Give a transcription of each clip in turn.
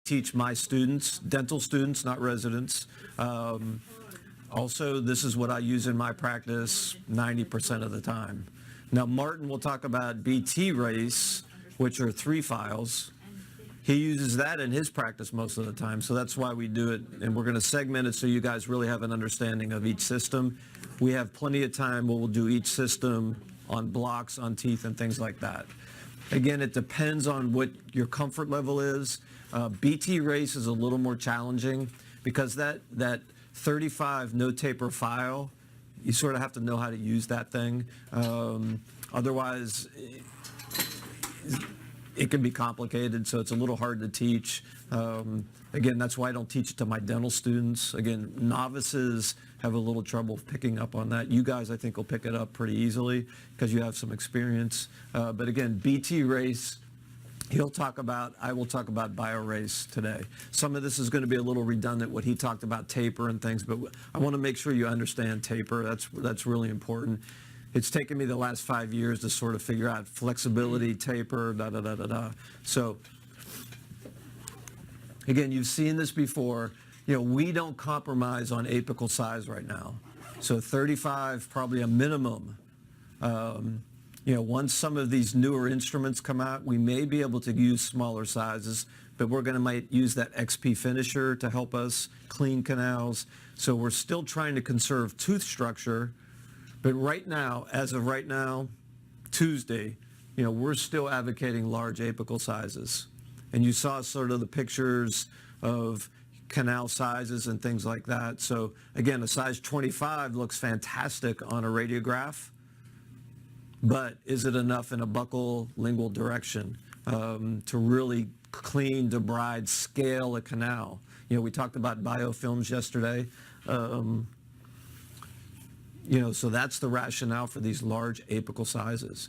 teach my students, dental students, not residents. Also, this is what I use in my practice 90% of the time. Now, Martin will talk about BT race, which are 3 files. He uses that in his practice most of the time, so that's why we do it, and we're going to segment it so you guys really have an understanding of each system. We have plenty of time where we'll do each system on blocks, on teeth, and things like that. Again, it depends on what your comfort level is. BT race is a little more challenging because that 35 no taper file, you sort of have to know how to use that thing. Otherwise, it can be complicated, so it's a little hard to teach. Again, that's why I don't teach it to my dental students. Again, novices have a little trouble picking up on that. You guys, I think, will pick it up pretty easily because you have some experience. But again, BT race, I will talk about BioRace today. Some of this is going to be a little redundant, what he talked about taper and things, but I want to make sure you understand taper. That's really important. It's taken me the last 5 years to sort of figure out flexibility, taper, da-da-da-da-da. So, again, you've seen this before. We don't compromise on apical size right now. So 35, probably a minimum. Once some of these newer instruments come out, we may be able to use smaller sizes, but we're going to might use that XP finisher to help us clean canals. So we're still trying to conserve tooth structure, but right now, as of right now, Tuesday, we're still advocating large apical sizes. And you saw sort of the pictures of canal sizes and things like that. So again, a size 25 looks fantastic on a radiograph. But is it enough in a buccal lingual direction to really clean, debride, scale a canal? We talked about biofilms yesterday. So that's the rationale for these large apical sizes.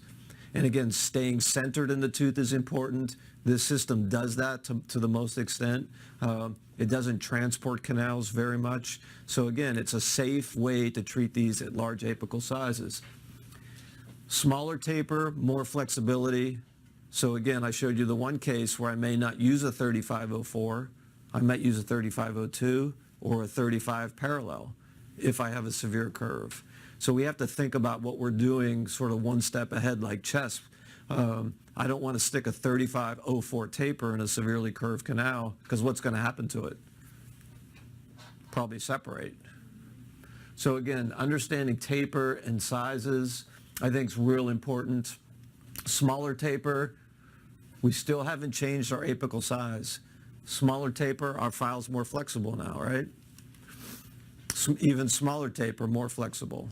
And again, staying centered in the tooth is important. This system does that to the most extent. It doesn't transport canals very much. So again, it's a safe way to treat these at large apical sizes. Smaller taper, more flexibility. So again, I showed you the one case where I may not use a 3504. I might use a 3502 or a 35 parallel if I have a severe curve. So we have to think about what we're doing sort of one step ahead like chest. I don't want to stick a 3504 taper in a severely curved canal because what's going to happen to it? Probably separate. So again, understanding taper and sizes I think is real important. Smaller taper, we still haven't changed our apical size. Smaller taper, our file's more flexible now, right? Even smaller taper, more flexible.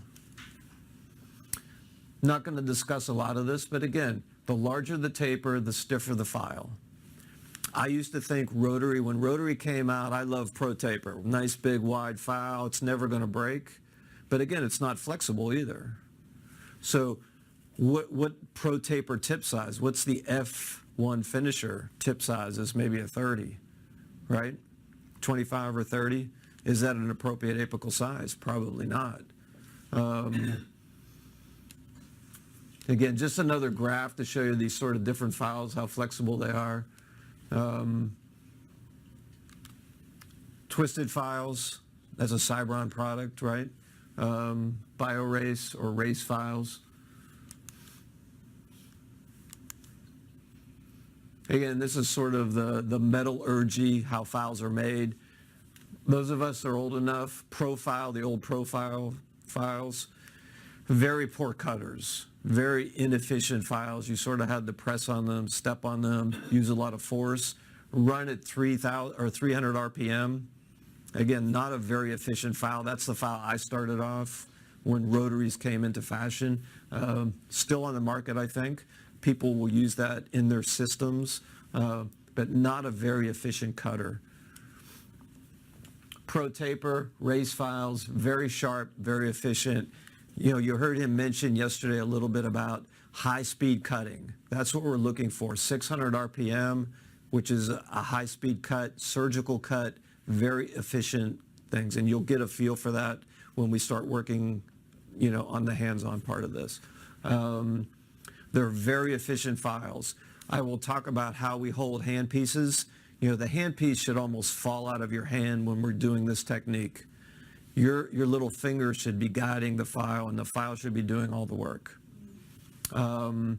Not going to discuss a lot of this, but again, the larger the taper, the stiffer the file. I used to think rotary, when rotary came out, I love Pro Taper. Nice big wide file, it's never going to break. But again, it's not flexible either. So what Pro Taper tip size? What's the F1 finisher tip size? Is maybe a 30, right? 25 or 30. Is that an appropriate apical size? Probably not. Again, just another graph to show you these sort of different files, how flexible they are. Twisted files, that's a Cybron product, right? BioRace or race files. Again, this is sort of the metallurgy, how files are made. Those of us that are old enough, Profile, the old Profile files, very poor cutters, very inefficient files. You sort of had to press on them, step on them, use a lot of force, run at 3,000 or 300 RPM. Again, not a very efficient file. That's the file I started off when rotaries came into fashion. Still on the market, I think. People will use that in their systems, but not a very efficient cutter. Pro Taper, race files, very sharp, very efficient. You heard him mention yesterday a little bit about high-speed cutting. That's what we're looking for, 600 RPM, which is a high-speed cut, surgical cut, very efficient things. And you'll get a feel for that when we start working, on the hands-on part of this. They're very efficient files. I will talk about how we hold handpieces. the handpiece should almost fall out of your hand when we're doing this technique. Your little finger should be guiding the file, and the file should be doing all the work. A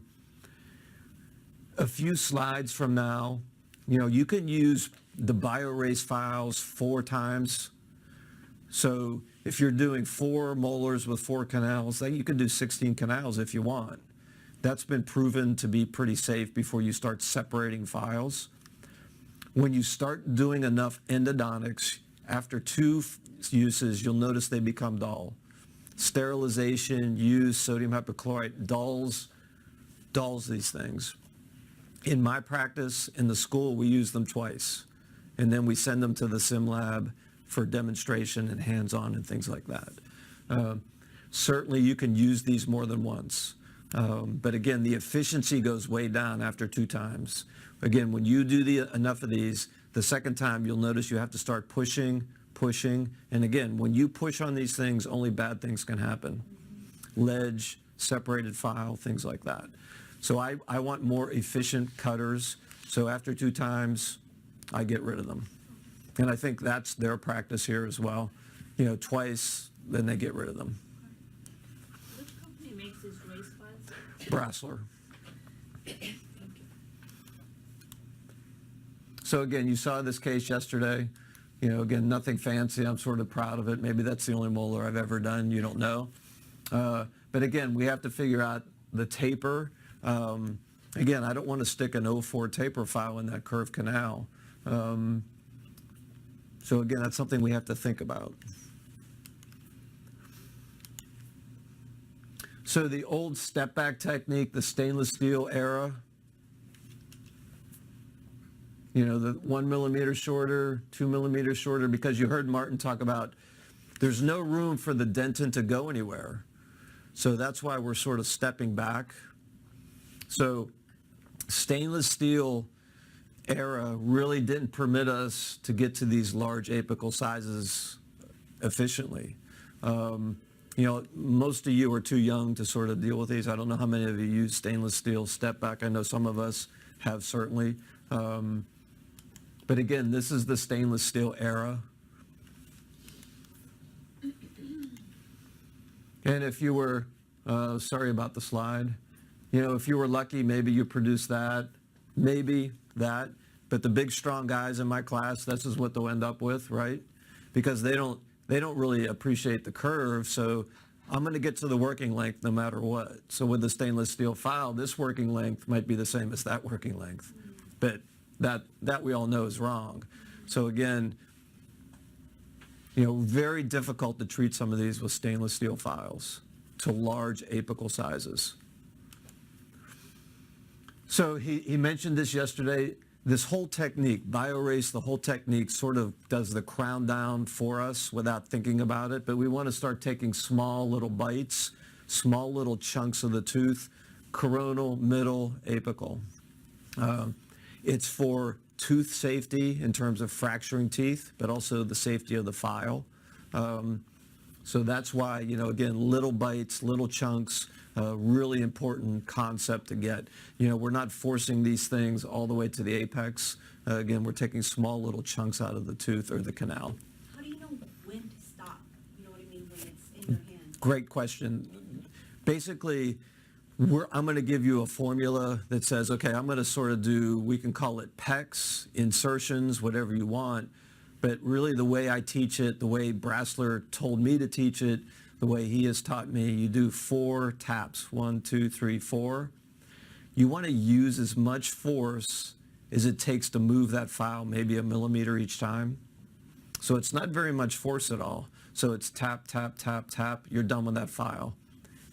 few slides from now, you can use the BioErase files 4 times. So if you're doing 4 molars with 4 canals, then you can do 16 canals if you want. That's been proven to be pretty safe before you start separating files. When you start doing enough endodontics, after 2 uses, you'll notice they become dull. Sterilization, use sodium hypochlorite dulls these things. In my practice, in the school, we use them twice. And then we send them to the sim lab for demonstration and hands-on and things like that. Certainly, you can use these more than once. But again, the efficiency goes way down after 2 times. Again, when you do enough of these, the second time you'll notice you have to start pushing. And again, when you push on these things, only bad things can happen. Ledge, separated file, things like that. So I want more efficient cutters. So after 2 times, I get rid of them. And I think that's their practice here as well. Twice, then they get rid of them. Which company makes these race files? Brasseler. So again, you saw this case yesterday. Again, nothing fancy. I'm sort of proud of it. Maybe that's the only molar I've ever done. You don't know. But again, we have to figure out the taper. Again, I don't want to stick an 04 taper file in that curved canal. So again, that's something we have to think about. So the old step back technique, the stainless steel era, the 1 millimeter shorter, 2 millimeters shorter, because you heard Martin talk about there's no room for the dentin to go anywhere. So that's why we're sort of stepping back. So stainless steel era really didn't permit us to get to these large apical sizes efficiently. Most of you are too young to sort of deal with these. I don't know how many of you use stainless steel step back. I know some of us have, certainly. But again, this is the stainless steel era. And if you were, sorry about the slide, if you were lucky, maybe you produced that, maybe that. But the big, strong guys in my class, this is what they'll end up with, right? Because they don't really appreciate the curve, so I'm going to get to the working length no matter what. So with the stainless steel file, this working length might be the same as that working length. But that we all know is wrong. So again, very difficult to treat some of these with stainless steel files to large apical sizes. So he mentioned this yesterday. This whole technique, BioErase, the whole technique sort of does the crown down for us without thinking about it, but we want to start taking small little bites, small little chunks of the tooth, coronal, middle, apical. It's for tooth safety in terms of fracturing teeth, but also the safety of the file. So that's why, again, little bites, little chunks, really important concept to get. We're not forcing these things all the way to the apex. Again, we're taking small little chunks out of the tooth or the canal. How do you know when to stop? You know what I mean, when it's in your hand? Great question. Basically, I'm going to give you a formula that says, okay, I'm going to sort of do, we can call it PECs, insertions, whatever you want. But really the way I teach it, the way Brasseler told me to teach it, the way he has taught me, you do 4 taps, 1, 2, 3, 4. You want to use as much force as it takes to move that file, maybe a millimeter each time. So it's not very much force at all. So it's tap, tap, tap, tap, you're done with that file.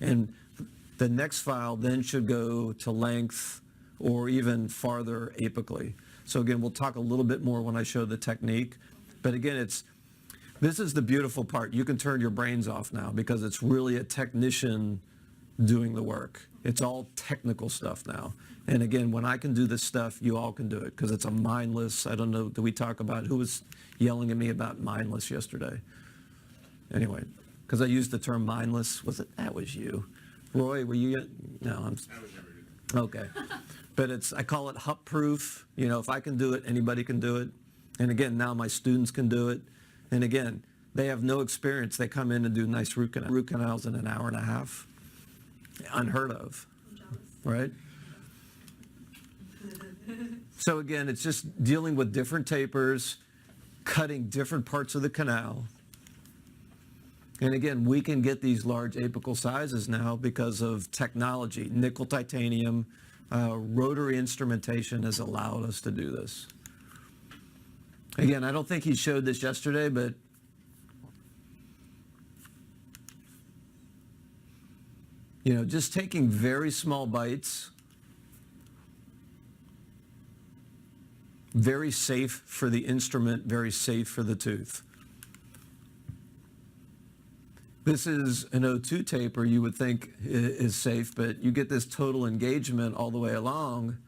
And the next file then should go to length or even farther apically. So again, we'll talk a little bit more when I show the technique. But again, this is the beautiful part. You can turn your brains off now because it's really a technician doing the work. It's all technical stuff now. And again, when I can do this stuff, you all can do it because it's a mindless, I don't know, did we talk about, who was yelling at me about mindless yesterday? Anyway, because I used the term mindless. That was you. Roy, were you? No, I was never good. Okay. But I call it HUP proof. You know, if I can do it, anybody can do it. And again, now my students can do it. And again, they have no experience. They come in and do nice root canals in an hour and a half. Unheard of, I'm jealous. right? So again, it's just dealing with different tapers, cutting different parts of the canal. And again, we can get these large apical sizes now because of technology. Nickel titanium, rotary instrumentation has allowed us to do this. Again, I don't think he showed this yesterday, but you know, just taking very small bites, very safe for the instrument, very safe for the tooth. This is an O2 taper you would think is safe, but you get this total engagement all the way along,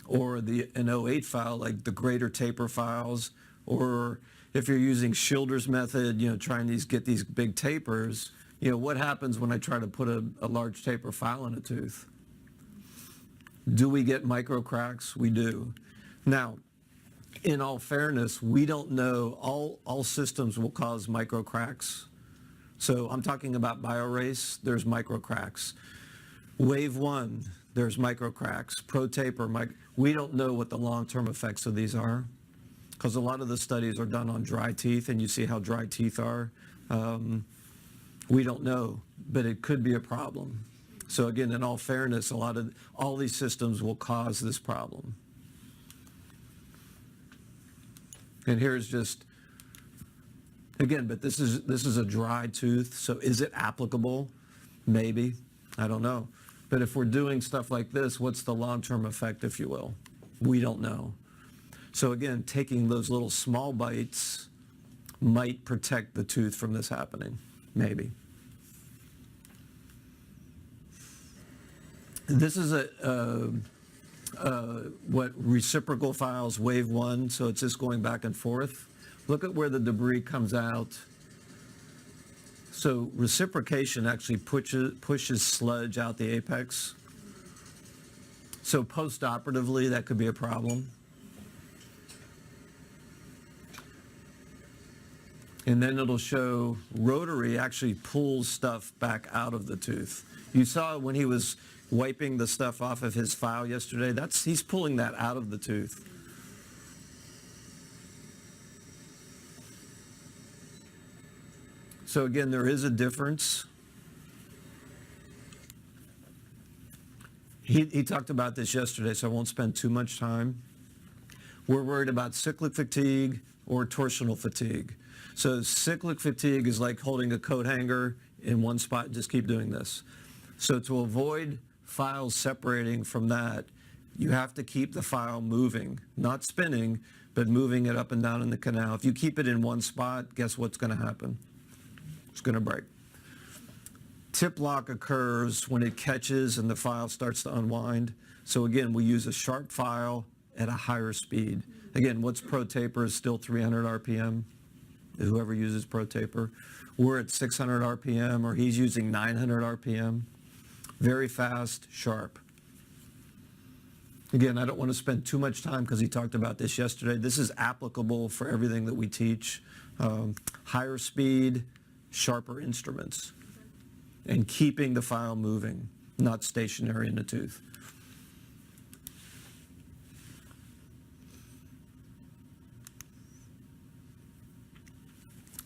or an O8 file like the greater taper files, or if you're using Schilder's method, you know, trying to get these big tapers, you know, what happens when I try to put a large taper file in a tooth? Do we get micro cracks? We do. Now, in all fairness, we don't know, all systems will cause micro cracks. So I'm talking about BioRace, there's micro cracks. Wave 1, there's micro cracks. ProTaper, we don't know what the long-term effects of these are, because a lot of the studies are done on dry teeth, and you see how dry teeth are. We don't know, but it could be a problem. So again, in all fairness, all these systems will cause this problem. And here's just, again, but this is a dry tooth, so is it applicable? Maybe, I don't know. But if we're doing stuff like this, what's the long-term effect, if you will? We don't know. So again, taking those little small bites might protect the tooth from this happening, maybe. This is what reciprocal files, wave 1, so it's just going back and forth. Look at where the debris comes out. So reciprocation actually pushes sludge out the apex. So post-operatively, that could be a problem. And then it'll show rotary actually pulls stuff back out of the tooth. You saw when he was wiping the stuff off of his file yesterday, he's pulling that out of the tooth. So again, there is a difference. He talked about this yesterday, so I won't spend too much time. We're worried about cyclic fatigue or torsional fatigue. So cyclic fatigue is like holding a coat hanger in one spot and just keep doing this. So to avoid files separating from that, you have to keep the file moving, not spinning, but moving it up and down in the canal. If you keep it in one spot, guess what's going to happen? It's going to break. Tip lock occurs when it catches and the file starts to unwind. So again, we use a sharp file at a higher speed. Again, what's ProTaper is still 300 RPM. Whoever uses ProTaper. We're at 600 RPM, or he's using 900 RPM. Very fast, sharp. Again, I don't want to spend too much time because he talked about this yesterday. This is applicable for everything that we teach. Higher speed, sharper instruments, and keeping the file moving, not stationary in the tooth.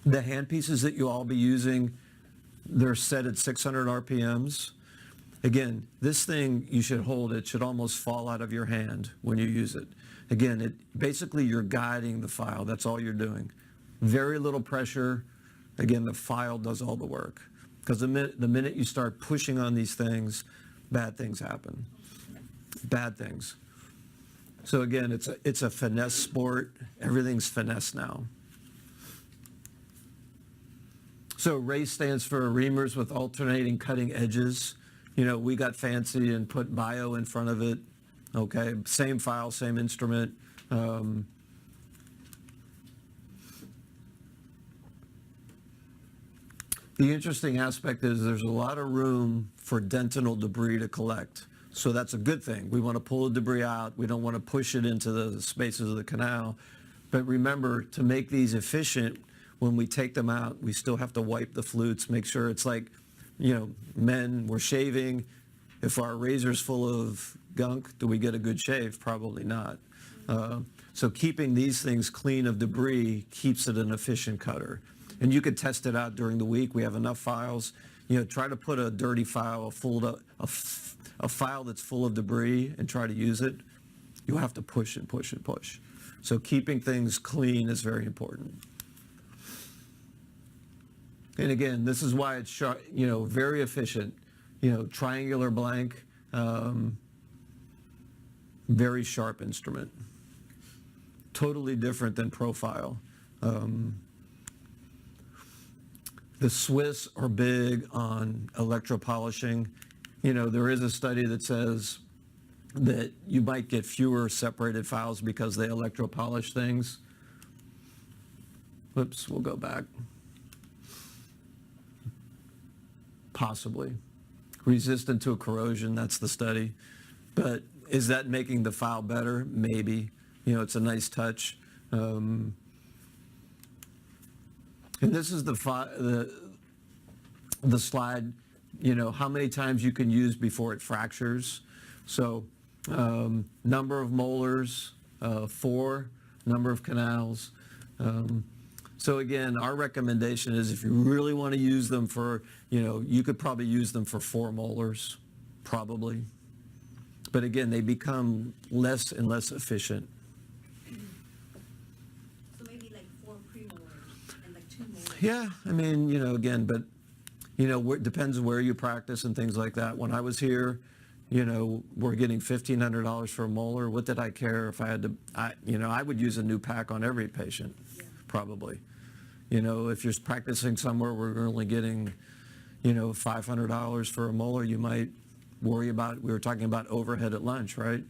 The handpieces that you'll all be using, they're set at 600 RPMs. Again, this thing, you should hold it, should almost fall out of your hand when you use it. Again, basically you're guiding the file, that's all you're doing. Very little pressure. Again, the file does all the work. Because the minute you start pushing on these things, bad things happen. Bad things. So again, it's a finesse sport. Everything's finesse now. So RACE stands for reamers with alternating cutting edges. You know, we got fancy and put bio in front of it. Okay, same file, same instrument. The interesting aspect is there's a lot of room for dentinal debris to collect. So that's a good thing. We want to pull the debris out. We don't want to push it into the spaces of the canal. But remember, to make these efficient, when we take them out, we still have to wipe the flutes, make sure it's like, men, we're shaving. If our razor's full of gunk, do we get a good shave? Probably not. So keeping these things clean of debris keeps it an efficient cutter. And you could test it out during the week. We have enough files. Try to put a dirty file, a file that's full of debris and try to use it. You'll have to push and push and push. So keeping things clean is very important. And again, this is why it's very efficient. Triangular blank, very sharp instrument. Totally different than profile. The Swiss are big on electropolishing. There is a study that says that you might get fewer separated files because they electropolish things. Whoops, we'll go back. Possibly. Resistant to corrosion, that's the study. But is that making the file better? Maybe. It's a nice touch. And this is the slide, how many times you can use before it fractures. So number of molars, 4, number of canals. So again, our recommendation is if you really want to use them for, you could probably use them for 4 molars, probably. But again, they become less and less efficient. So maybe like 4 premolars and like 2 molars. Yeah, again, but, it depends where you practice and things like that. When I was here, we're getting $1,500 for a molar. What did I care if I had to, I would use a new pack on every patient, probably. If you're practicing somewhere where we're only getting, $500 for a molar, you might worry about, we were talking about overhead at lunch, right?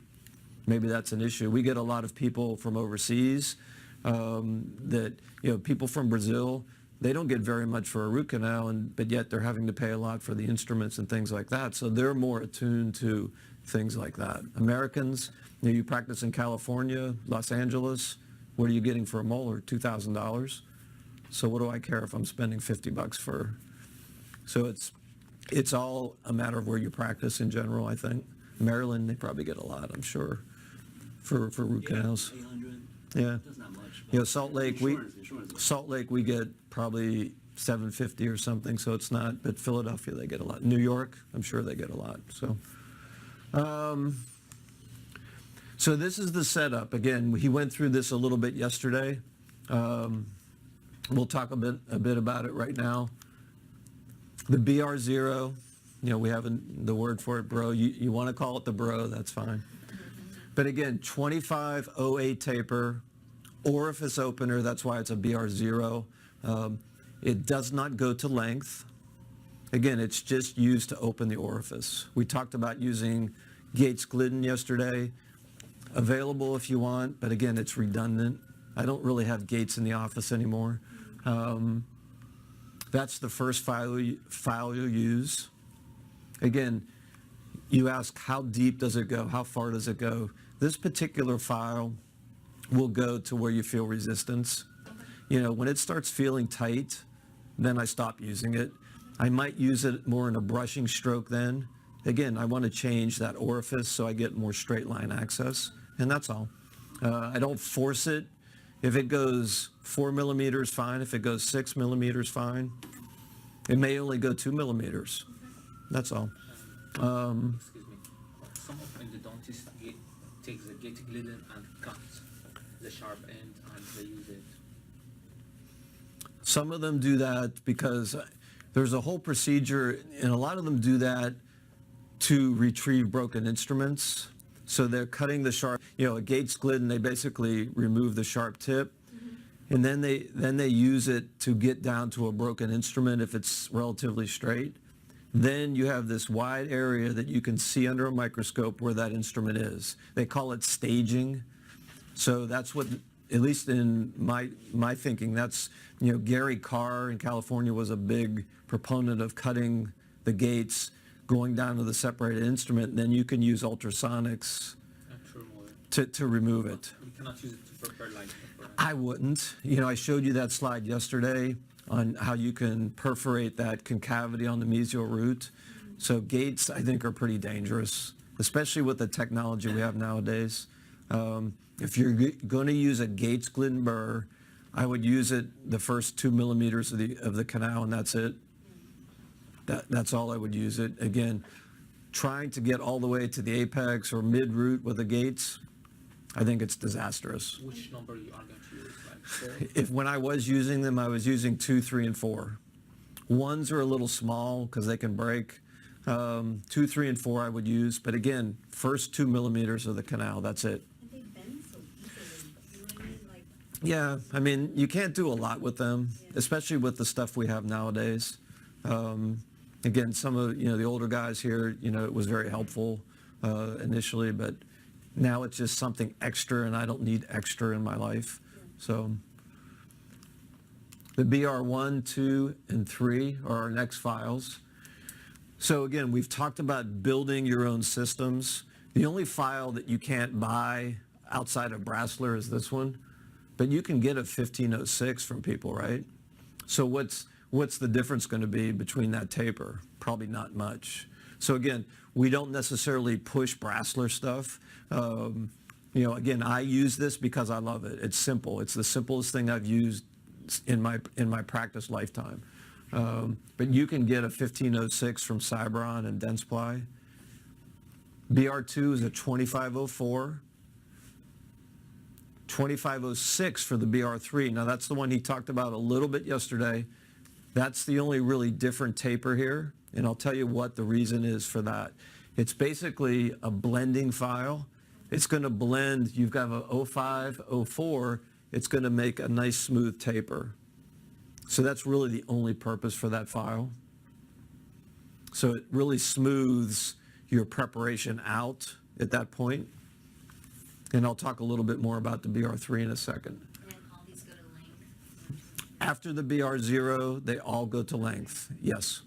Maybe that's an issue. We get a lot of people from overseas that, people from Brazil, they don't get very much for a root canal, but yet they're having to pay a lot for the instruments and things like that. So they're more attuned to things like that. Americans, you practice in California, Los Angeles, what are you getting for a molar? $2,000. So what do I care if I'm spending $50 for? So it's all a matter of where you practice in general, I think. Maryland, they probably get a lot, I'm sure, for root canals. 800. Yeah. That's not much. Salt Lake, we get probably $750 or something, so it's not, but Philadelphia, they get a lot. New York, I'm sure they get a lot, so. So this is the setup. Again, he went through this a little bit yesterday. We'll talk a bit about it right now. The BR0, we have the word for it, bro. You want to call it the bro, that's fine. But again, 2508 taper, orifice opener, that's why it's a BR0. It does not go to length. Again, it's just used to open the orifice. We talked about using Gates Glidden yesterday. Available if you want, but again, it's redundant. I don't really have Gates in the office anymore. That's the first file you'll use. Again, you ask how deep does it go? How far does it go? This particular file will go to where you feel resistance. When it starts feeling tight, then I stop using it. I might use it more in a brushing stroke then. Again, I want to change that orifice so I get more straight line access, and that's all. I don't force it. If it goes 4 millimeters, fine. If it goes 6 millimeters, fine. It may only go 2 millimeters. That's all. Excuse me. Some of endodontist takes the Gates Glidden and cuts the sharp end and they use it. Some of them do that because there's a whole procedure, and a lot of them do that to retrieve broken instruments. So they're cutting the sharp, a Gates Glidden, they basically remove the sharp tip, and then they use it to get down to a broken instrument if it's relatively straight. Then you have this wide area that you can see under a microscope where that instrument is. They call it staging. So that's what, at least in my thinking, that's, Gary Carr in California was a big proponent of cutting the gates going down to the separated instrument, then you can use ultrasonics To remove it. to remove it. You cannot use it to prepare light. I wouldn't. I showed you that slide yesterday on how you can perforate that concavity on the mesial root. So gates, I think, are pretty dangerous, especially with the technology we have nowadays. If you're going to use a Gates Glidden burr, I would use it the first 2 millimeters of the canal, and that's it. That's all I would use it. Again, trying to get all the way to the apex or mid-root with the gates, I think it's disastrous. Which number you are going to use? Like 4? When I was using them, I was using 2, 3, and 4. Ones are a little small because they can break. 2, 3, and 4 I would use, but again, first 2 millimeters of the canal, that's it. And they bend so easily, you know what I mean? Like, Yeah, I mean, you can't do a lot with them, especially with the stuff we have nowadays. Again, some of, the older guys here, it was very helpful initially, but now it's just something extra, and I don't need extra in my life. So the BR1, 2, and 3 are our next files. So again, we've talked about building your own systems. The only file that you can't buy outside of Brasseler is this one, but you can get a 1506 from people, right? So what's the difference going to be between that taper? Probably not much. So again, we don't necessarily push Brasseler stuff. Again, I use this because I love it. It's simple. It's the simplest thing I've used in my practice lifetime. But you can get a 1506 from Cybron and Dentsply. BR2 is a 2504. 2506 for the BR3. Now that's the one he talked about a little bit yesterday. That's the only really different taper here, and I'll tell you what the reason is for that. It's basically a blending file. It's going to blend, you've got a 05, 04, it's going to make a nice smooth taper. So that's really the only purpose for that file. So it really smooths your preparation out at that point. And I'll talk a little bit more about the BR3 in a second. and then all these go to length. After the BR0, they all go to length, yes.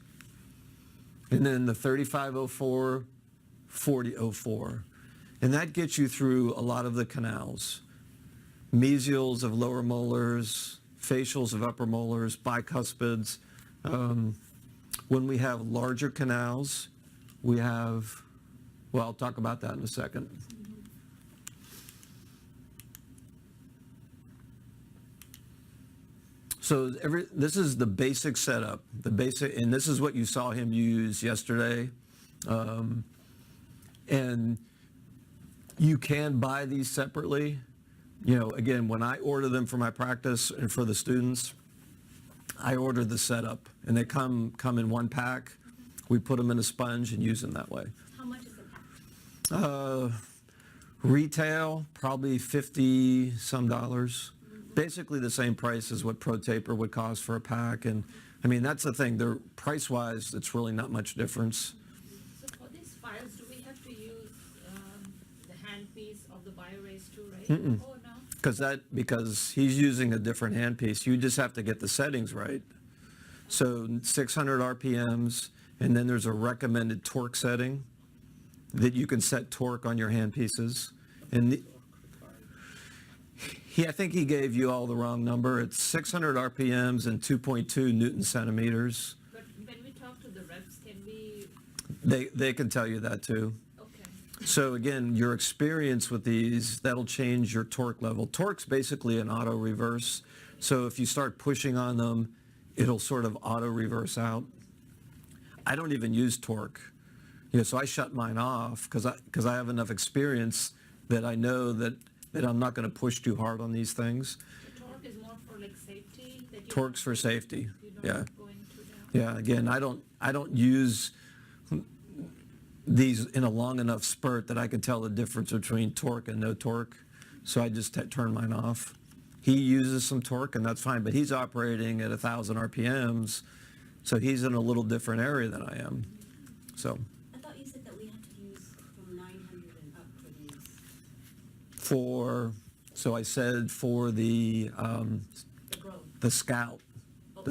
And then the 3504, 4004. And that gets you through a lot of the canals. Mesials of lower molars, facials of upper molars, bicuspids. When we have larger canals, we have, well, I'll talk about that in a second. So this is the basic setup, and this is what you saw him use yesterday. And you can buy these separately. Again, when I order them for my practice and for the students, I order the setup, and they come in one pack. We put them in a sponge and use them that way. How much is a pack? Retail, probably $50 some. Basically the same price as what Pro Taper would cost for a pack. And I mean, that's the thing. They're price-wise, it's really not much difference. So for these files, do we have to use the handpiece of the BioRace too, right? Mm-mm. Oh, no? Because he's using a different handpiece. You just have to get the settings right. So 600 RPMs, and then there's a recommended torque setting that you can set torque on your handpieces. And I think he gave you all the wrong number. It's 600 RPMs and 2.2 Newton centimeters. But when we talk to the reps, can we, They can tell you that too. okay. So again, your experience with these, that'll change your torque level. Torque's basically an auto reverse. So if you start pushing on them, it'll sort of auto reverse out. I don't even use torque. So I shut mine off because I have enough experience that I know that I'm not going to push too hard on these things. The torque is more for like safety? That you Torque's for safety. You Yeah. don't go into that? Yeah, again, I don't use these in a long enough spurt that I can tell the difference between torque and no torque. So I just turn mine off. He uses some torque, and that's fine, but he's operating at 1,000 RPMs, so he's in a little different area than I am. So I thought you said that we had to use from 900 and up for these. so I said for the The growth.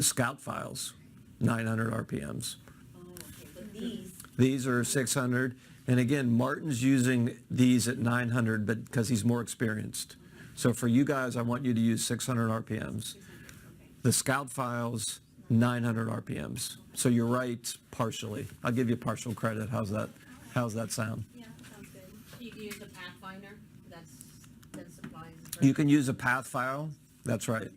Scout files, 900 RPMs. Oh, okay, but these, These are 600. And again, Martin's using these at 900, but because he's more experienced. So for you guys, I want you to use 600 RPMs. The Scout Files, 900 RPMs. So you're right partially. I'll give you partial credit. How's that sound? Yeah, sounds good. You can use the Pathfinder, that supplies. You can use a path file. That's right.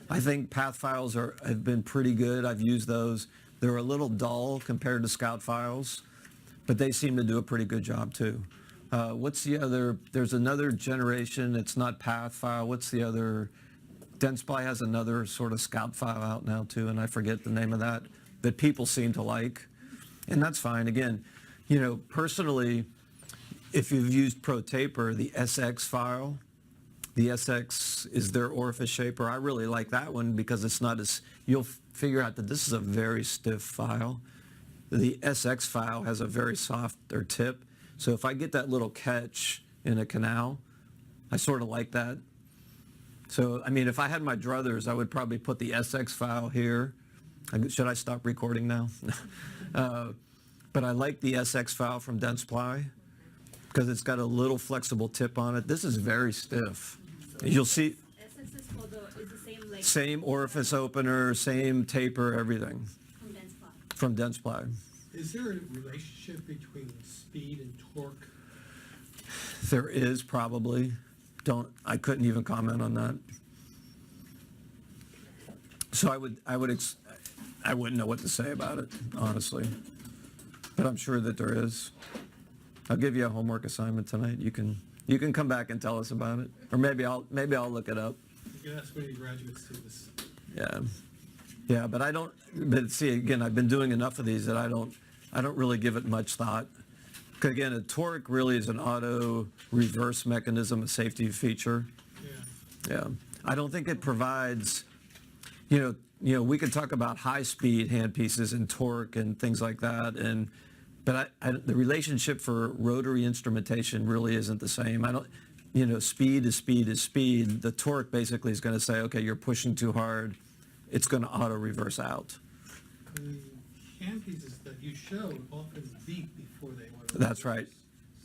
I think path files have been pretty good. I've used those. They're a little dull compared to Scout Files, but they seem to do a pretty good job too. What's the other? There's another generation. It's not path file. What's the other? Dentsply has another sort of Scout file out now too, and I forget the name of that people seem to like, and that's fine. Again, personally, if you've used ProTaper, the SX file, the SX is their orifice shaper. I really like that one because it's not as, you'll figure out that this is a very stiff file. The SX file has a very softer tip. So if I get that little catch in a canal, I sort of like that. So, I mean, if I had my druthers, I would probably put the SX file here. Should I stop recording now? But I like the SX file from Dentsply because it's got a little flexible tip on it. This is very stiff. You'll see SX is the same like. same orifice opener, same taper, everything From Dentsply. from Dentsply. Is there a relationship between speed and torque? There is probably. I couldn't even comment on that. So I wouldn't know what to say about it, honestly. But I'm sure that there is. I'll give you a homework assignment tonight. You can come back and tell us about it, or maybe I'll look it up. You can ask one of your graduate students. Yeah, but I don't. But see, again, I've been doing enough of these that I don't really give it much thought. 'Cause again, a torque really is an auto reverse mechanism, a safety feature. Yeah, I don't think it provides. We could talk about high-speed handpieces and torque and things like that, but the relationship for rotary instrumentation really isn't the same. Speed is speed is speed. The torque basically is going to say, okay, you're pushing too hard. It's going to auto-reverse out. The handpieces that you show often beep before they want to. That's right.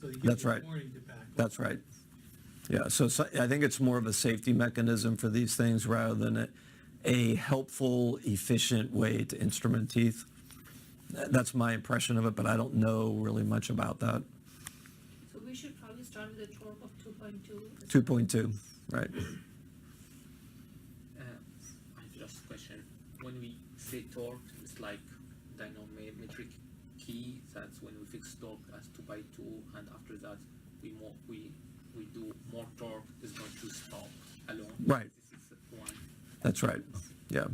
So you That's get a right. warning to back up. That's right. Yeah, so I think it's more of a safety mechanism for these things rather than a helpful, efficient way to instrument teeth. That's my impression of it, but I don't know really much about that. So we should probably start with a torque of 2.2. 2.2, right. I have just a question. When we say torque, it's like dynamometric key. That's when we fix torque as 2x2, and after that we do more torque. Is going to stop alone. Right. This is one. That's right, yeah.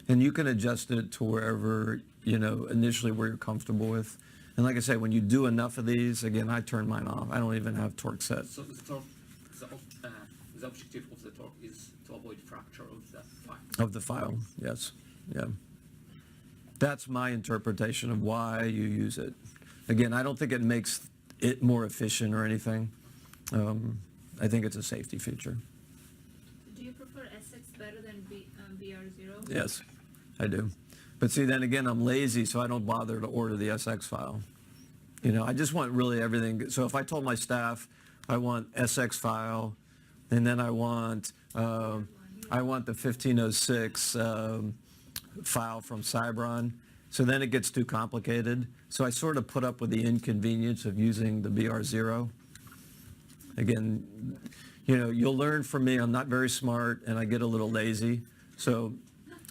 And you can adjust it to wherever, initially where you're comfortable with. And like I say, when you do enough of these, again, I turn mine off. I don't even have torque set. So the torque, the objective of the torque is to avoid fracture of the file. Of the file, yes, yeah. That's my interpretation of why you use it. Again, I don't think it makes it more efficient or anything. I think it's a safety feature. Do you prefer SX better than BR0? Yes, I do. But see, then again, I'm lazy, so I don't bother to order the SX file. I just want really everything. So if I told my staff I want SX file, and then I want the 1506 file from Cybron, so then it gets too complicated. So I sort of put up with the inconvenience of using the BR0. Again, you'll learn from me. I'm not very smart, and I get a little lazy. So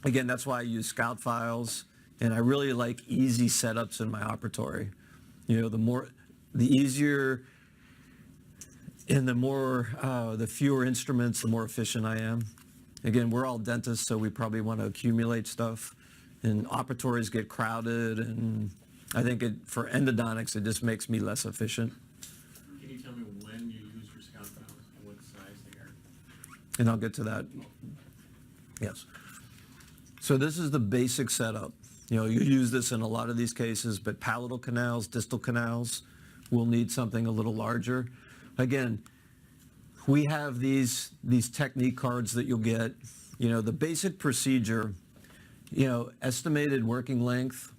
again, that's why I use Scout Files, and I really like easy setups in my operatory. The easier and the fewer instruments, the more efficient I am. Again, we're all dentists, so we probably want to accumulate stuff, and operatories get crowded, and I think for endodontics, it just makes me less efficient. Can you tell me when you use your Scout Files and what size they are? And I'll get to that. Yes. So this is the basic setup. You use this in a lot of these cases, but palatal canals, distal canals will need something a little larger. Again, we have these technique cards that you'll get. The basic procedure, estimated working length,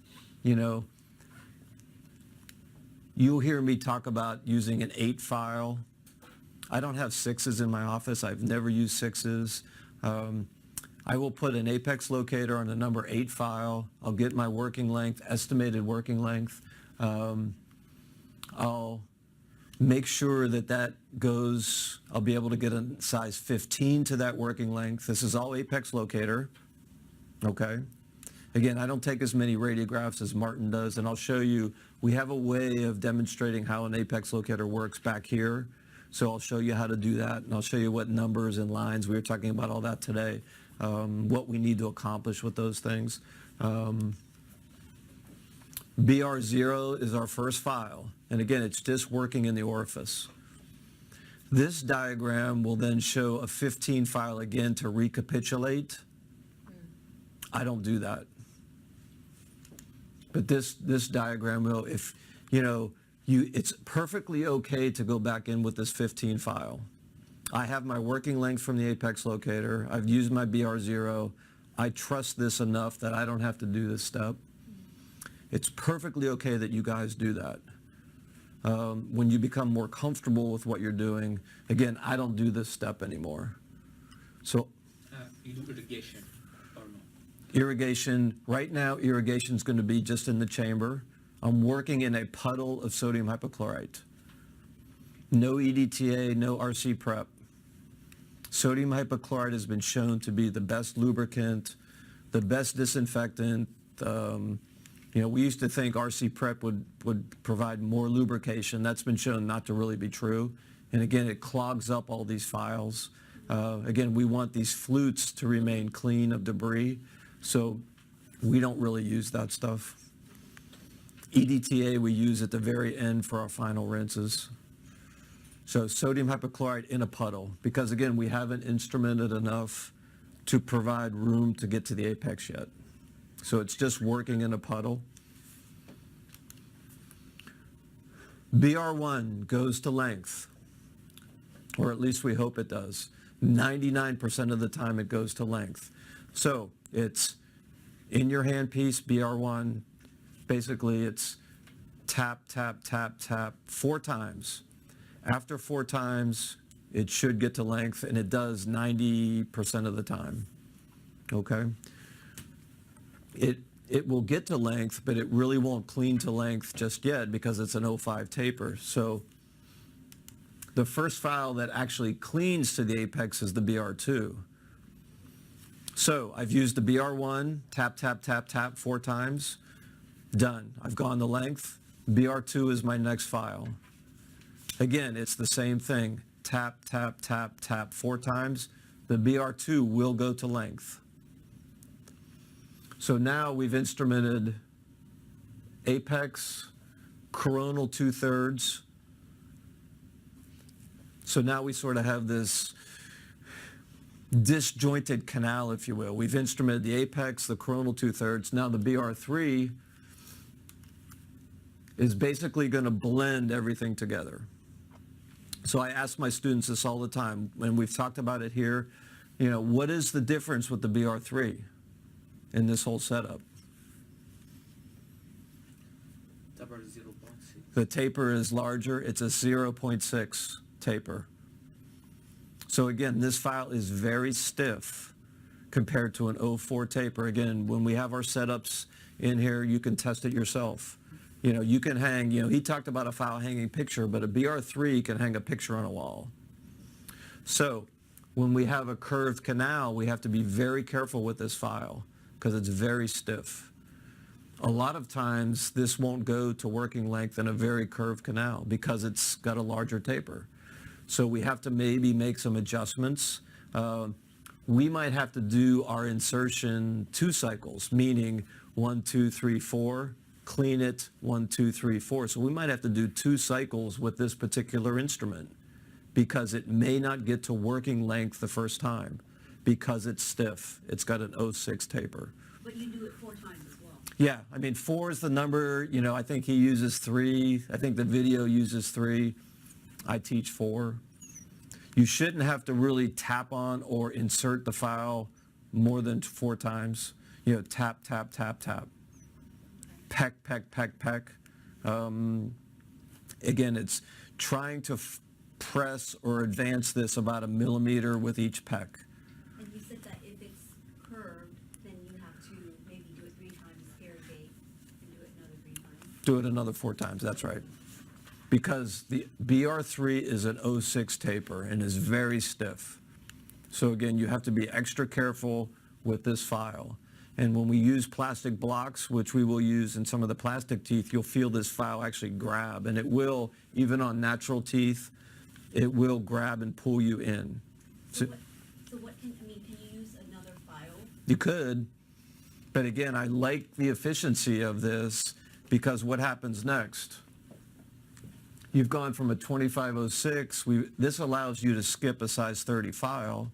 you'll hear me talk about using an 8 file. I don't have 6s in my office. I've never used 6s. I will put an apex locator on a number 8 file. I'll get my working length, estimated working length. I'll make sure that that goes, I'll be able to get a size 15 to that working length. This is all apex locator, okay? Again, I don't take as many radiographs as Martin does, and I'll show you, we have a way of demonstrating how an apex locator works back here. So I'll show you how to do that, and I'll show you what numbers and lines, we were talking about all that today, what we need to accomplish with those things. BR0 is our first file, and again, it's just working in the orifice. This diagram will then show a 15 file again to recapitulate. I don't do that. But this diagram will, if, you know, it's perfectly okay to go back in with this 15 file. I have my working length from the apex locator. I've used my BR0. I trust this enough that I don't have to do this step. It's perfectly okay that you guys do that. When you become more comfortable with what you're doing, again, I don't do this step anymore. So You do irrigation or no? irrigation, right now, irrigation is going to be just in the chamber. I'm working in a puddle of sodium hypochlorite. No EDTA, no RC prep. Sodium hypochlorite has been shown to be the best lubricant, the best disinfectant. You know, we used to think RC prep would provide more lubrication. That's been shown not to really be true. And again, it clogs up all these files. Again, we want these flutes to remain clean of debris, so we don't really use that stuff. EDTA we use at the very end for our final rinses. So sodium hypochlorite in a puddle, because again, we haven't instrumented enough to provide room to get to the apex yet. So it's just working in a puddle. BR1 goes to length, or at least we hope it does. 99% of the time it goes to length. So it's in your handpiece, BR1, basically it's tap, tap, tap, tap 4 times. After 4 times, it should get to length, and it does 90% of the time, okay? It will get to length, but it really won't clean to length just yet because it's an 05 taper. So the first file that actually cleans to the apex is the BR2. So I've used the BR1, tap, tap, tap, tap 4 times, done. I've gone the length. BR2 is my next file. Again, it's the same thing. Tap, tap, tap, tap 4 times. The BR2 will go to length. So now we've instrumented apex, coronal 2/3. So now we sort of have this disjointed canal, if you will. We've instrumented the apex, the coronal 2/3. Now the BR3 is basically going to blend everything together. So I ask my students this all the time, and we've talked about it here, you know, what is the difference with the BR3 in this whole setup? Taper 0.6. The taper is larger. It's a 0.6 taper. So again, this file is very stiff compared to an 04 taper. Again, when we have our setups in here, you can test it yourself. You know, you can hang, you know, he talked about a file hanging picture, but a BR3 can hang a picture on a wall. So when we have a curved canal, we have to be very careful with this file because it's very stiff. A lot of times this won't go to working length in a very curved canal because it's got a larger taper. So we have to maybe make some adjustments. We might have to do our insertion 2 cycles, meaning 1, 2, 3, 4, clean it 1, 2, 3, 4. So we might have to do 2 cycles with this particular instrument because it may not get to working length the first time because it's stiff. It's got an 06 taper. But you do it 4 times as well. Yeah, I mean, 4 is the number, you know, I think he uses 3. I think the video uses 3. I teach 4. You shouldn't have to really tap on or insert the file more than 4 times. You know, tap, tap, tap, tap. Peck, peck, peck, peck. Again, it's trying to press or advance this about 1 millimeter with each peck. And you said that if it's curved, then you have to maybe do it 3 times, irrigate, and do it another 3 times. Do it another 4 times, that's right. Because the BR3 is an 06 taper and is very stiff. So again, you have to be extra careful with this file. And when we use plastic blocks, which we will use in some of the plastic teeth, you'll feel this file actually grab, and it will, even on natural teeth, it will grab and pull you in. So what can you use another file? You could, but again, I like the efficiency of this because what happens next? You've gone from a 2506, this allows you to skip a size 30 file,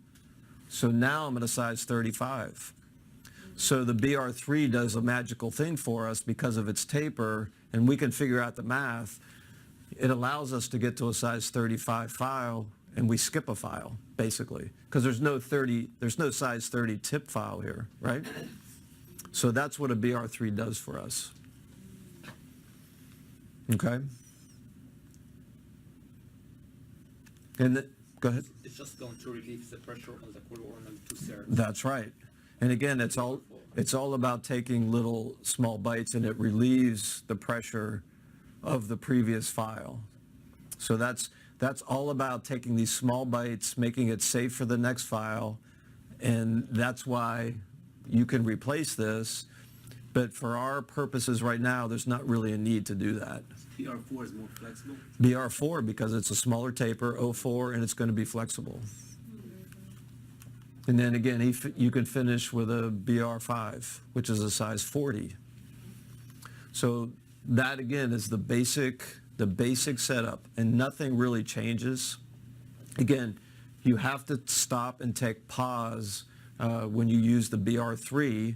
so now I'm at a size 35. So the BR3 does a magical thing for us because of its taper, and we can figure out the math. It allows us to get to a size 35 file, and we skip a file, basically, because there's no size 30 tip file here, right? So that's what a BR3 does for us. Okay? And go ahead. It's just going to relieve the pressure on the coronal tooth there. That's right. And again, it's all about taking little small bites, and it relieves the pressure of the previous file. So that's all about taking these small bites, making it safe for the next file, and that's why you can replace this. But for our purposes right now, there's not really a need to do that. BR4 is more flexible. BR4 because it's a smaller taper, 04, and it's going to be flexible. And then again, you can finish with a BR5, which is a size 40. So that again is the basic setup, and nothing really changes. Again, you have to stop and take pause when you use the BR3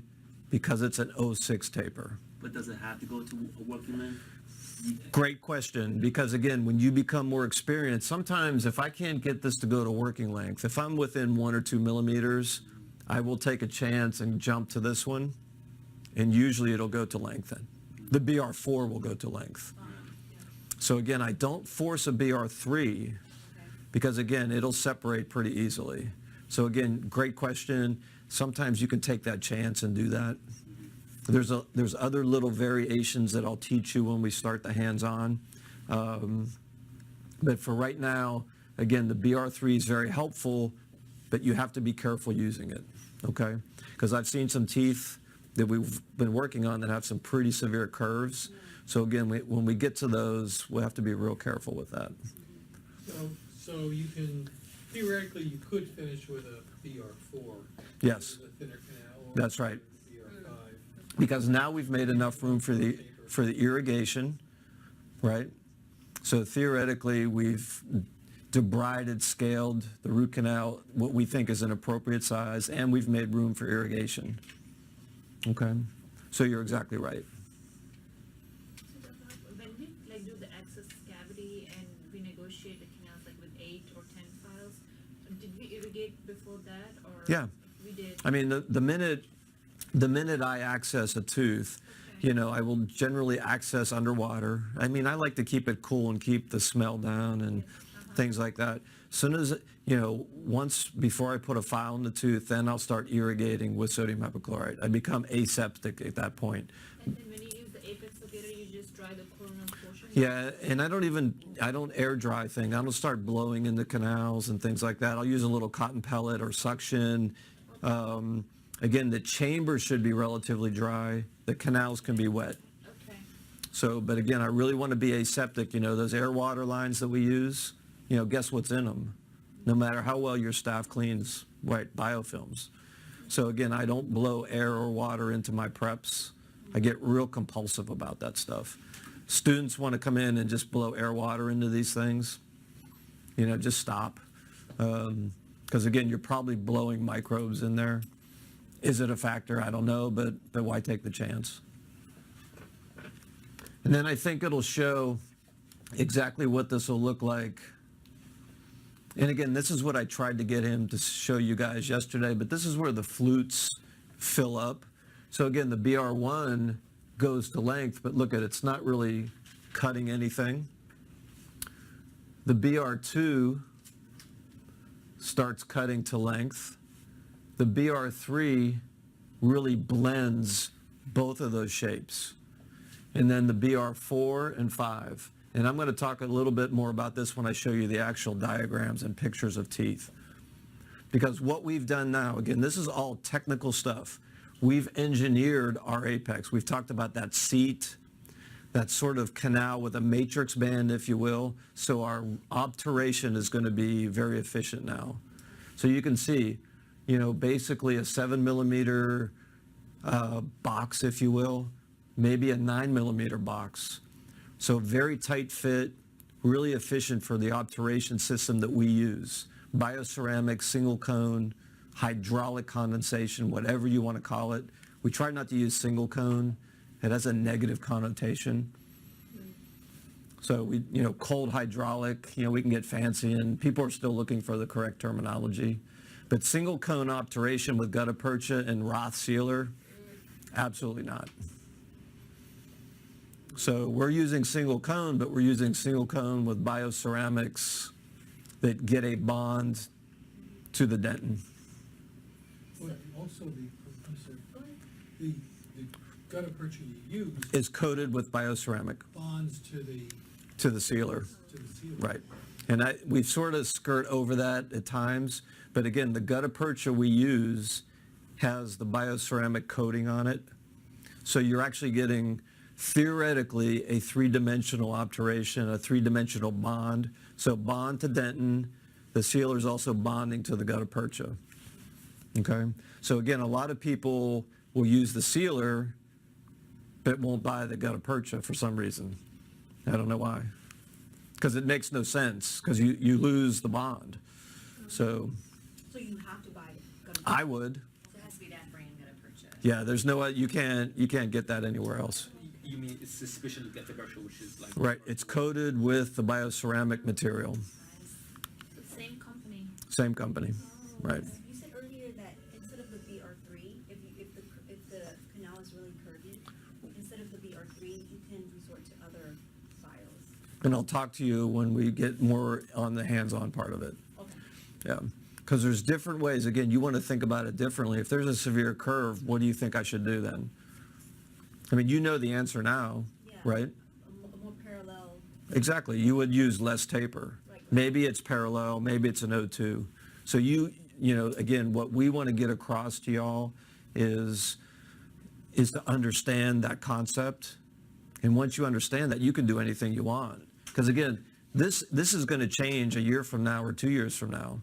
because it's an 06 taper. But does it have to go to a working length? Great question, because again, when you become more experienced, sometimes if I can't get this to go to working length, if I'm within 1 or 2 millimeters, I will take a chance and jump to this one, and usually it'll go to length then. The BR4 will go to length. So again, I don't force a BR3 because again, it'll separate pretty easily. So again, great question. Sometimes you can take that chance and do that. There's other little variations that I'll teach you when we start the hands-on. But for right now, again, the BR3 is very helpful, but you have to be careful using it, okay? Because I've seen some teeth that we've been working on that have some pretty severe curves. So again, when we get to those, we'll have to be real careful with that. So you can, theoretically, you could finish with a BR4. Yes. With a thinner canal. Or That's right. BR5. Because now we've made enough room for the irrigation, right? So theoretically, we've debrided, scaled the root canal, what we think is an appropriate size, and we've made room for irrigation. Okay? So you're exactly right. So when we do the access cavity and we negotiate the canals with 8 or 10 files, did we irrigate before that or? Yeah. We did. I mean, the minute I access a tooth, I will generally access underwater. I mean, I like to keep it cool and keep the smell down and things like that. As soon as, once before I put a file in the tooth, then I'll start irrigating with sodium hypochlorite. I become aseptic at that point. And then when you use the apex locator, you just dry the coronal portion? Yeah, and I don't air dry thing. I don't start blowing in the canals and things like that. I'll use a little cotton pellet or suction. Again, the chamber should be relatively dry. The canals can be wet. Okay. So, but again, I really want to be aseptic. Those air water lines that we use, guess what's in them? No matter how well your staff cleans, right, biofilms. So again, I don't blow air or water into my preps. I get real compulsive about that stuff. Students want to come in and just blow air water into these things. Just stop. Because again, you're probably blowing microbes in there. Is it a factor? I don't know, but why take the chance? And then I think it'll show exactly what this will look like. And again, this is what I tried to get him to show you guys yesterday, but this is where the flutes fill up. So again, the BR1 goes to length, but look at it, it's not really cutting anything. The BR2 starts cutting to length. The BR3 really blends both of those shapes. And then the BR4 and 5. And I'm going to talk a little bit more about this when I show you the actual diagrams and pictures of teeth. Because what we've done now, again, this is all technical stuff. We've engineered our apex. We've talked about that seat, that sort of canal with a matrix band, if you will. So our obturation is going to be very efficient now. So you can see, basically a 7 mm box, if you will, maybe a 9 mm box. So very tight fit, really efficient for the obturation system that we use. Bioceramic, single cone, hydraulic condensation, whatever you want to call it. We try not to use single cone. It has a negative connotation. So we, cold hydraulic, we can get fancy, and people are still looking for the correct terminology. But single cone obturation with gutta percha and Roth sealer, absolutely not. So we're using single cone, but we're using single cone with bioceramics that get a bond to the dentin. But also I'm sorry, the gutta percha you use Is coated with bioceramic bonds to the sealer. seal. Right. And we sort of skirt over that at times, but again, the gutta percha we use has the bioceramic coating on it. So you're actually getting, theoretically, a three-dimensional obturation, a three-dimensional bond. So bond to dentin, the sealer is also bonding to the gutta percha. Okay? So again, a lot of people will use the sealer, but won't buy the gutta percha for some reason. I don't know why. Because it makes no sense, because you lose the bond. So So you have to buy it. I would. So it has to be that brand gonna purchase. Yeah, there's no, you can't get that anywhere else. You mean it's a special gutta percha, which is like Right, it's coated with the bioceramic material. Same company. Same company, right. You said earlier that instead of the BR3, if the canal is really curvy, instead of the BR3, you can resort to other files. And I'll talk to you when we get more on the hands-on part of it. Okay. Yeah, because there's different ways. Again, you want to think about it differently. If there's a severe curve, what do you think I should do then? I mean, you know the answer now, Yeah. right? A more parallel. Exactly. You would use less taper. Right. Maybe it's parallel, maybe it's an O2. So again, what we want to get across to y'all is to understand that concept. And once you understand that, you can do anything you want. Because again, this is going to change a year from now or 2 years from now.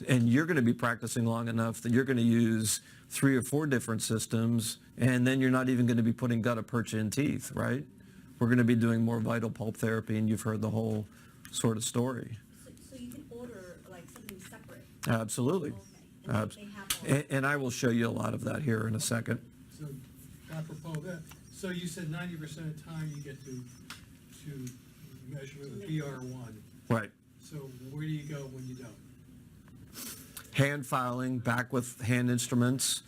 And you're going to be practicing long enough that you're going to use 3 or 4 different systems, and then you're not even going to be putting gutta percha in teeth, right? We're going to be doing more vital pulp therapy, and you've heard the whole sort of story. So you can order like something separate. Absolutely. Okay. And Abs- they have all. And I will show you a lot of that here in a second. So apropos of that, so you said 90% of the time you get to measure with a BR1. Right. So where do you go when you don't? Hand filing, back with hand instruments,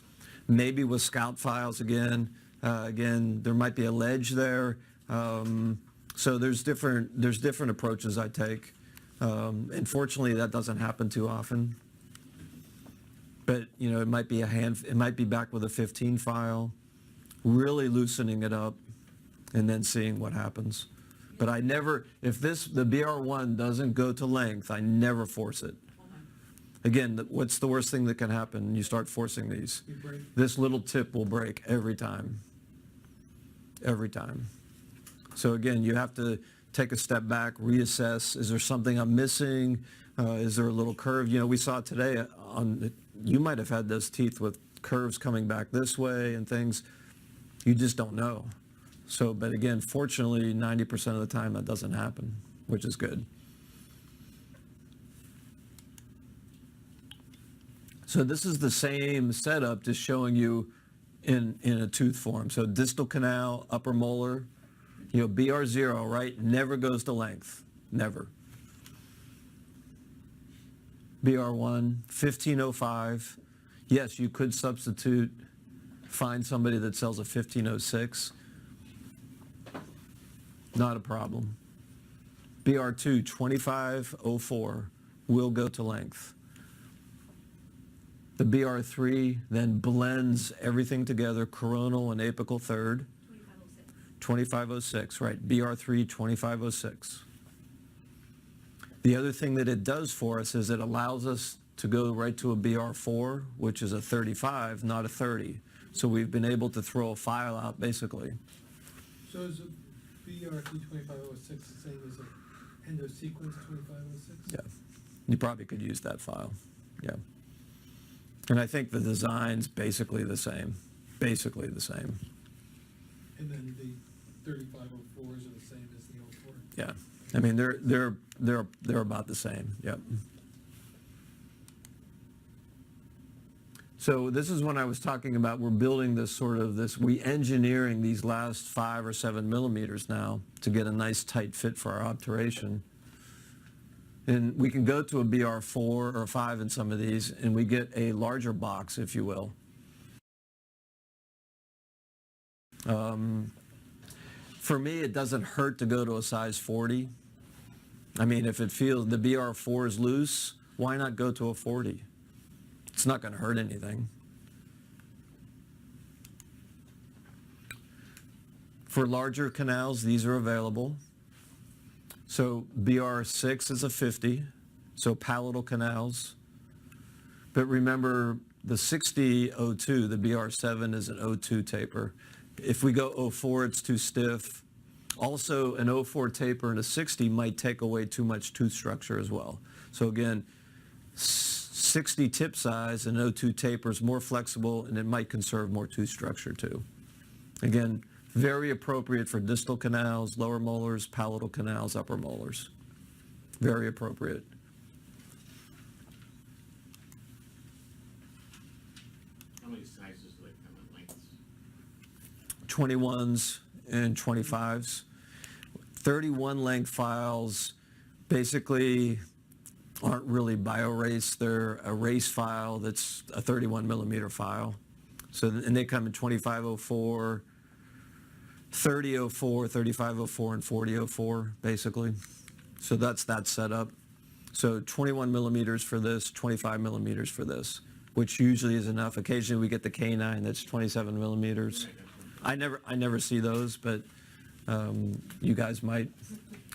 maybe with scalp files again. Again, there might be a ledge there. So there's different approaches I take. And fortunately, that doesn't happen too often. But, it might be it might be back with a 15 file, really loosening it up, and then seeing what happens. But I never, if the BR1 doesn't go to length, I never force it. Again, what's the worst thing that can happen? You start forcing these. You break? This little tip will break every time. Every time. So again, you have to take a step back, reassess. Is there something I'm missing? Is there a little curve? We saw today you might have had those teeth with curves coming back this way and things. You just don't know. So, but again, fortunately, 90% of the time that doesn't happen, which is good. So this is the same setup, just showing you in a tooth form. So distal canal, upper molar, BR0, right? Never goes to length, never. BR1, 1505. Yes, you could substitute, find somebody that sells a 1506. Not a problem. BR2 2504 will go to length. The BR3 then blends everything together, coronal and apical third. 2506. 2506, right, BR3 2506. The other thing that it does for us is it allows us to go right to a BR4, which is a 35, not a 30. So we've been able to throw a file out, basically. So is the BRT 2506 the same as a end of sequence 2506? Yeah, you probably could use that file, yeah. And I think the design's basically the same, And then the 3504s are the same as the 04? yeah. I mean, they're about the same, yep. So this is when I was talking about we're building we engineering these last 5 or 7 millimeters now to get a nice tight fit for our obturation. And we can go to a BR4 or 5 in some of these, and we get a larger box, if you will. For me, it doesn't hurt to go to a size 40. I mean, if it feels the BR4 is loose, why not go to a 40? It's not going to hurt anything. For larger canals, these are available. So BR6 is a 50, so palatal canals. But remember, the 60-02, the BR7 is an 02 taper. If we go 04, it's too stiff. Also, an 04 taper and a 60 might take away too much tooth structure as well. So again, 60 tip size and 02 taper is more flexible, and it might conserve more tooth structure too. Again, very appropriate for distal canals, lower molars, palatal canals, upper molars. Very appropriate. How many sizes do they come in lengths? 21s and 25s. 31 length files basically aren't really BioRace. They're a race file that's a 31 millimeter file. So, and they come in 2504, 3004, 3504, and 4004, basically. So that's that setup. So 21 millimeters for this, 25 millimeters for this, which usually is enough. Occasionally we get the K9 that's 27 millimeters. I never see those, but you guys might.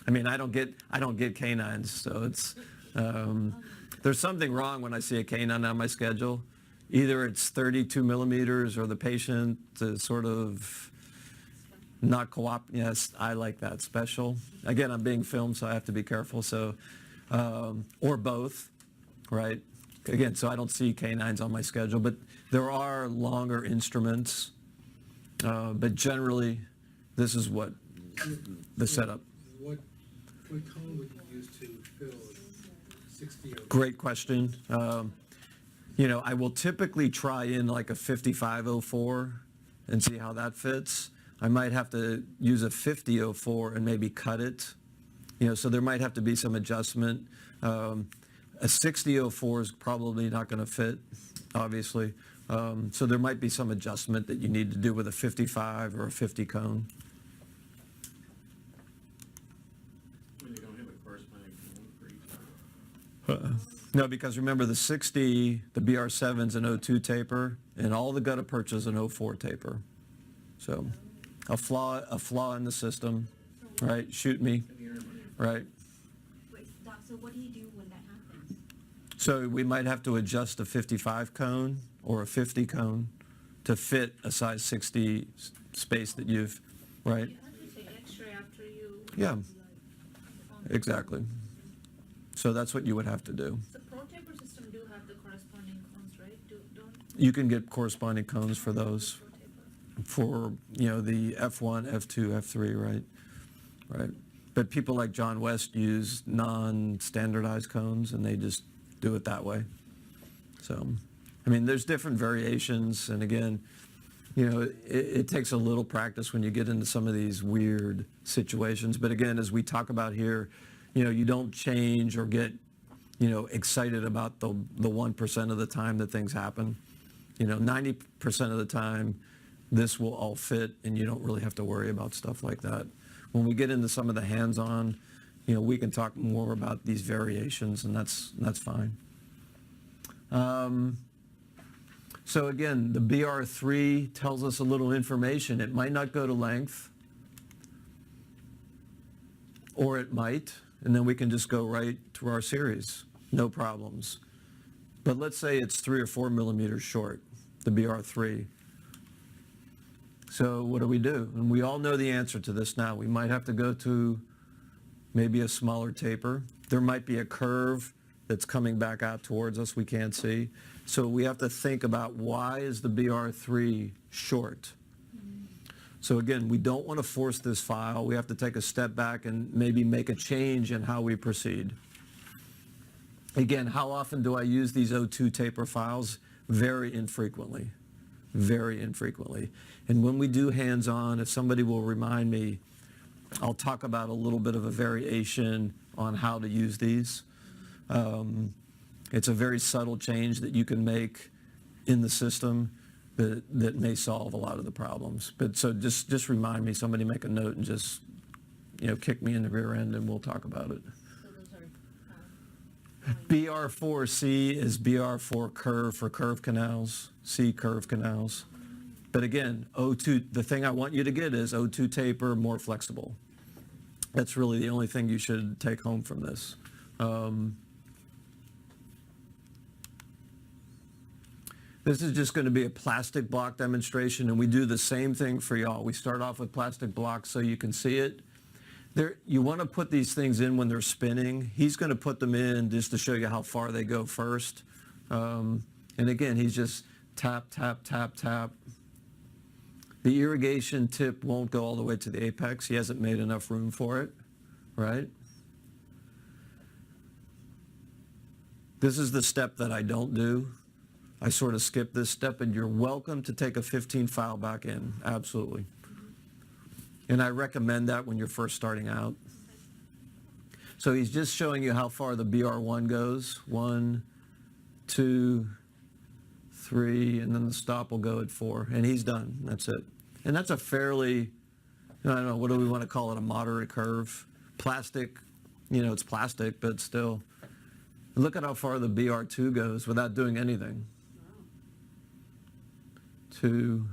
I mean, I don't get K9s, so it's there's something wrong when I see a K9 on my schedule. Either it's 32 millimeters or the patient is sort of not yes, I like that, special. Again, I'm being filmed, so I have to be careful. So, or both, right? Again, so I don't see K9s on my schedule, but there are longer instruments. But generally, this is what the setup. What cone would you use to fill 60? Great question. You know, I will typically try in like a 5504 and see how that fits. I might have to use a 5004 and maybe cut it. You know, so there might have to be some adjustment. A 6004 is probably not going to fit, obviously. So there might be some adjustment that you need to do with a 55 or a 50 cone. When you don't have a corresponding cone for each. No, because remember the 60, the BR7's an 02 taper, and all the gutta perches an 04 taper. So a flaw in the system, right? Shoot me, right? Wait, Doc, so what do you do when that happens? So we might have to adjust a 55 cone or a 50 cone to fit a size 60 space that you've, right? You have to take X-ray after you. Yeah, exactly. So that's what you would have to do. The Pro Taper system do have the corresponding cones, right? Don't You can get corresponding cones for those, Pro Taper. for, you know, the F1, F2, F3, right? Right. But people like John West use non-standardized cones, and they just do it that way. So, I mean, there's different variations, and again, you know, it takes a little practice when you get into some of these weird situations. But again, as we talk about here, you know, you don't change or get, you know, excited about the 1% of the time that things happen. You know, 90% of the time, this will all fit, and you don't really have to worry about stuff like that. When we get into some of the hands-on, we can talk more about these variations, and that's fine. So again, the BR3 tells us a little information. It might not go to length, or it might, and then we can just go right to our series, no problems. But let's say it's 3 or 4 millimeters short, the BR3. So what do? And we all know the answer to this now. We might have to go to maybe a smaller taper. There might be a curve that's coming back out towards us we can't see. So we have to think about, why is the BR3 short? So again, we don't want to force this file. We have to take a step back and maybe make a change in how we proceed. Again, how often do I use these O2 taper files? Very infrequently. Very infrequently. And when we do hands-on, if somebody will remind me, I'll talk about a little bit of a variation on how to use these. It's a very subtle change that you can make in the system that may solve a lot of the problems. But so just remind me, somebody make a note and just, kick me in the rear end and we'll talk about it. So those are, BR4C is BR4 curve for curve canals, C curve canals. But again, O2, the thing I want you to get is O2 taper, more flexible. That's really the only thing you should take home from this. This is just going to be a plastic block demonstration, and we do the same thing for y'all. We start off with plastic blocks so you can see it. You want to put these things in when they're spinning. He's going to put them in just to show you how far they go first. And again, he's just tap, tap, tap, tap. The irrigation tip won't go all the way to the apex. He hasn't made enough room for it, right? This is the step that I don't do. I sort of skip this step, and you're welcome to take a 15 file back in, absolutely. And I recommend that when you're first starting out. So he's just showing you how far the BR1 goes. 1, 2, 3, and then the stop will go at 4. And he's done. That's it. And that's a fairly, I don't know, what do we want to call it, a moderate curve? Plastic, it's plastic, but still. Look at how far the BR2 goes without doing anything. 2,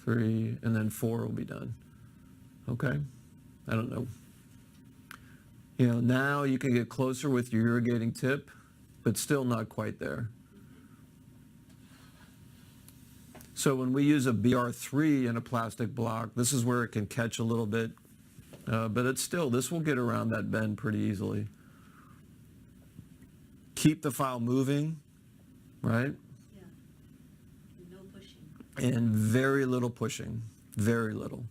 3, and then 4 will be done. Okay? I don't know. Now you can get closer with your irrigating tip, but still not quite there. So when we use a BR3 in a plastic block, this is where it can catch a little bit, but it's still, this will get around that bend pretty easily. Keep the file moving, right? yeah, no pushing. And very little pushing, very little.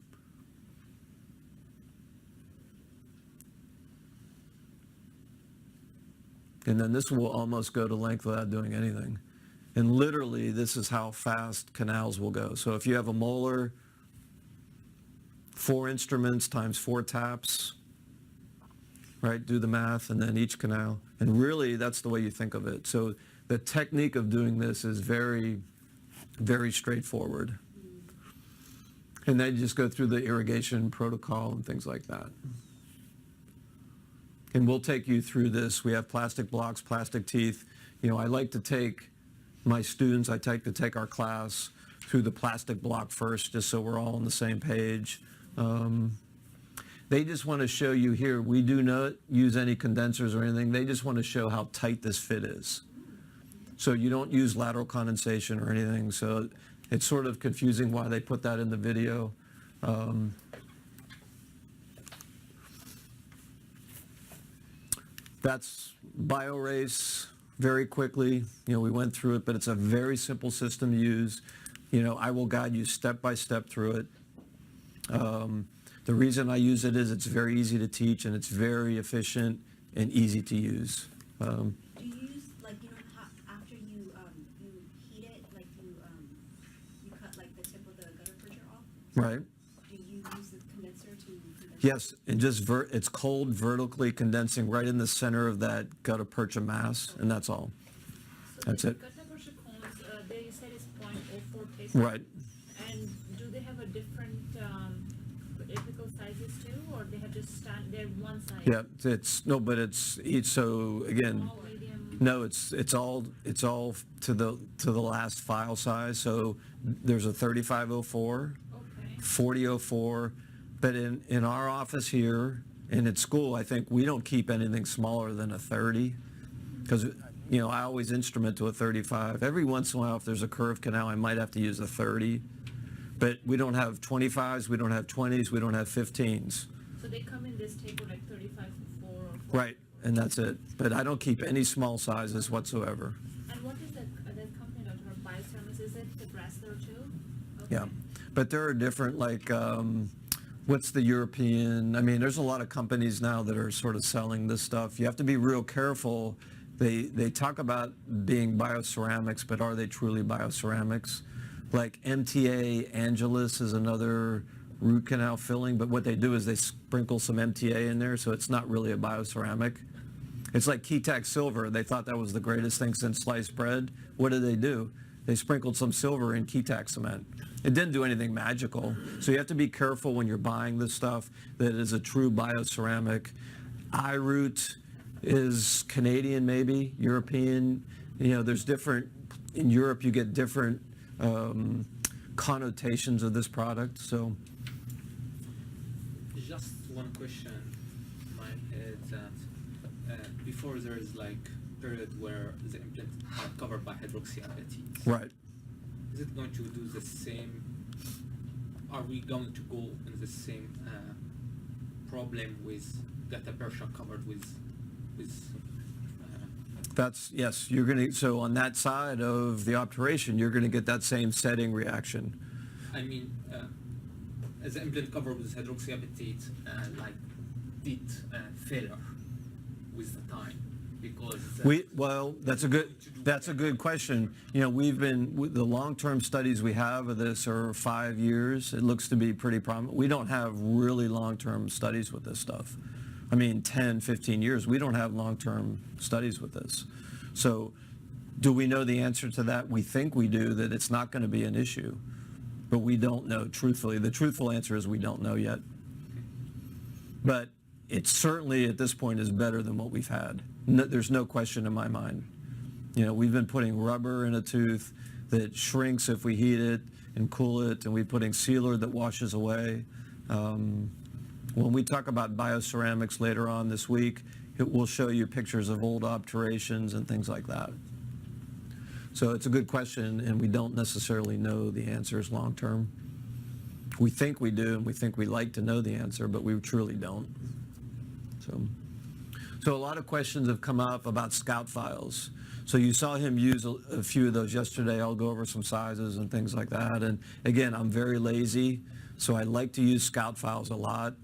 And then this will almost go to length without doing anything. And literally, this is how fast canals will go. So if you have a molar, 4 instruments times 4 taps, right? Do the math, and then each canal. And really, that's the way you think of it. So the technique of doing this is very, very straightforward. And then you just go through the irrigation protocol and things like that. And we'll take you through this. We have plastic blocks, plastic teeth. I like to take my students, I like to take our class through the plastic block first, just so we're all on the same page. They just want to show you here, we do not use any condensers or anything. They just want to show how tight this fit is. So you don't use lateral condensation or anything. So it's sort of confusing why they put that in the video. That's BioRace. Very quickly, we went through it, but it's a very simple system to use. I will guide you step by step through it. The reason I use it is it's very easy to teach, and it's very efficient and easy to use. Do you use, after you heat it, you cut the tip of the gutter percher off? Right? Do you use the condenser to condense? Yes, and just it's cold, vertically condensing right in the center of that gutta percha mass, and that's all. That's it. Gutta percha cones, they said it's 0.04 paste. Right. And do they have a different apical sizes too, or they have just they're one size? Yeah, but it's each, so again, Small, medium? no, it's all to the last file size. So there's a 3504, Okay. 4004, but in our office here and at school, I think we don't keep anything smaller than a 30, because I always instrument to a 35. Every once in a while, if there's a curved canal, I might have to use a 30, but we don't have 25s, we don't have 20s, we don't have 15s. So they come in this table like 35 for 4 or 4? Right, and that's it. But I don't keep any small sizes whatsoever. And what is that company, Dr. Bioceramics, is it the Bressler too? Yeah, Okay. but there are different, like, what's the European, there's a lot of companies now that are sort of selling this stuff. You have to be real careful. They talk about being bioceramics, but are they truly bioceramics? Like MTA Angelus is another root canal filling, but what they do is they sprinkle some MTA in there, so it's not really a bioceramic. It's like Ketac silver. They thought that was the greatest thing since sliced bread. What did they do? They sprinkled some silver in Ketac cement. It didn't do anything magical. So you have to be careful when you're buying this stuff that it is a true bioceramic. iRoot is Canadian, maybe, European. There's different, in Europe you get different connotations of this product. So Just one question in my head that before there is like period where the implant are covered by hydroxyapatite. right. Is it going to do the same? Are we going to go in the same problem with gutta percha covered with Yes, you're going to, so on that side of the obturation, you're going to get that same setting reaction. as the implant covered with hydroxyapatite like did failure with the time because That's a good question. We've been, the long-term studies we have of this are 5 years. It looks to be pretty prominent. We don't have really long-term studies with this stuff. 10, 15 years. We don't have long-term studies with this. So do we know the answer to that? We think we do, that it's not going to be an issue. But we don't know, truthfully. The truthful answer is we don't know yet. But it certainly, at this point, is better than what we've had. There's no question in my mind. We've been putting rubber in a tooth that shrinks if we heat it and cool it, and we're putting sealer that washes away. When we talk about bioceramics later on this week, we'll show you pictures of old obturations and things like that. So it's a good question, and we don't necessarily know the answers long term. We think we do, and we think we like to know the answer, but we truly don't. So a lot of questions have come up about scout files. So you saw him use a few of those yesterday. I'll go over some sizes and things like that. And again, I'm very lazy, so I like to use scout files a lot.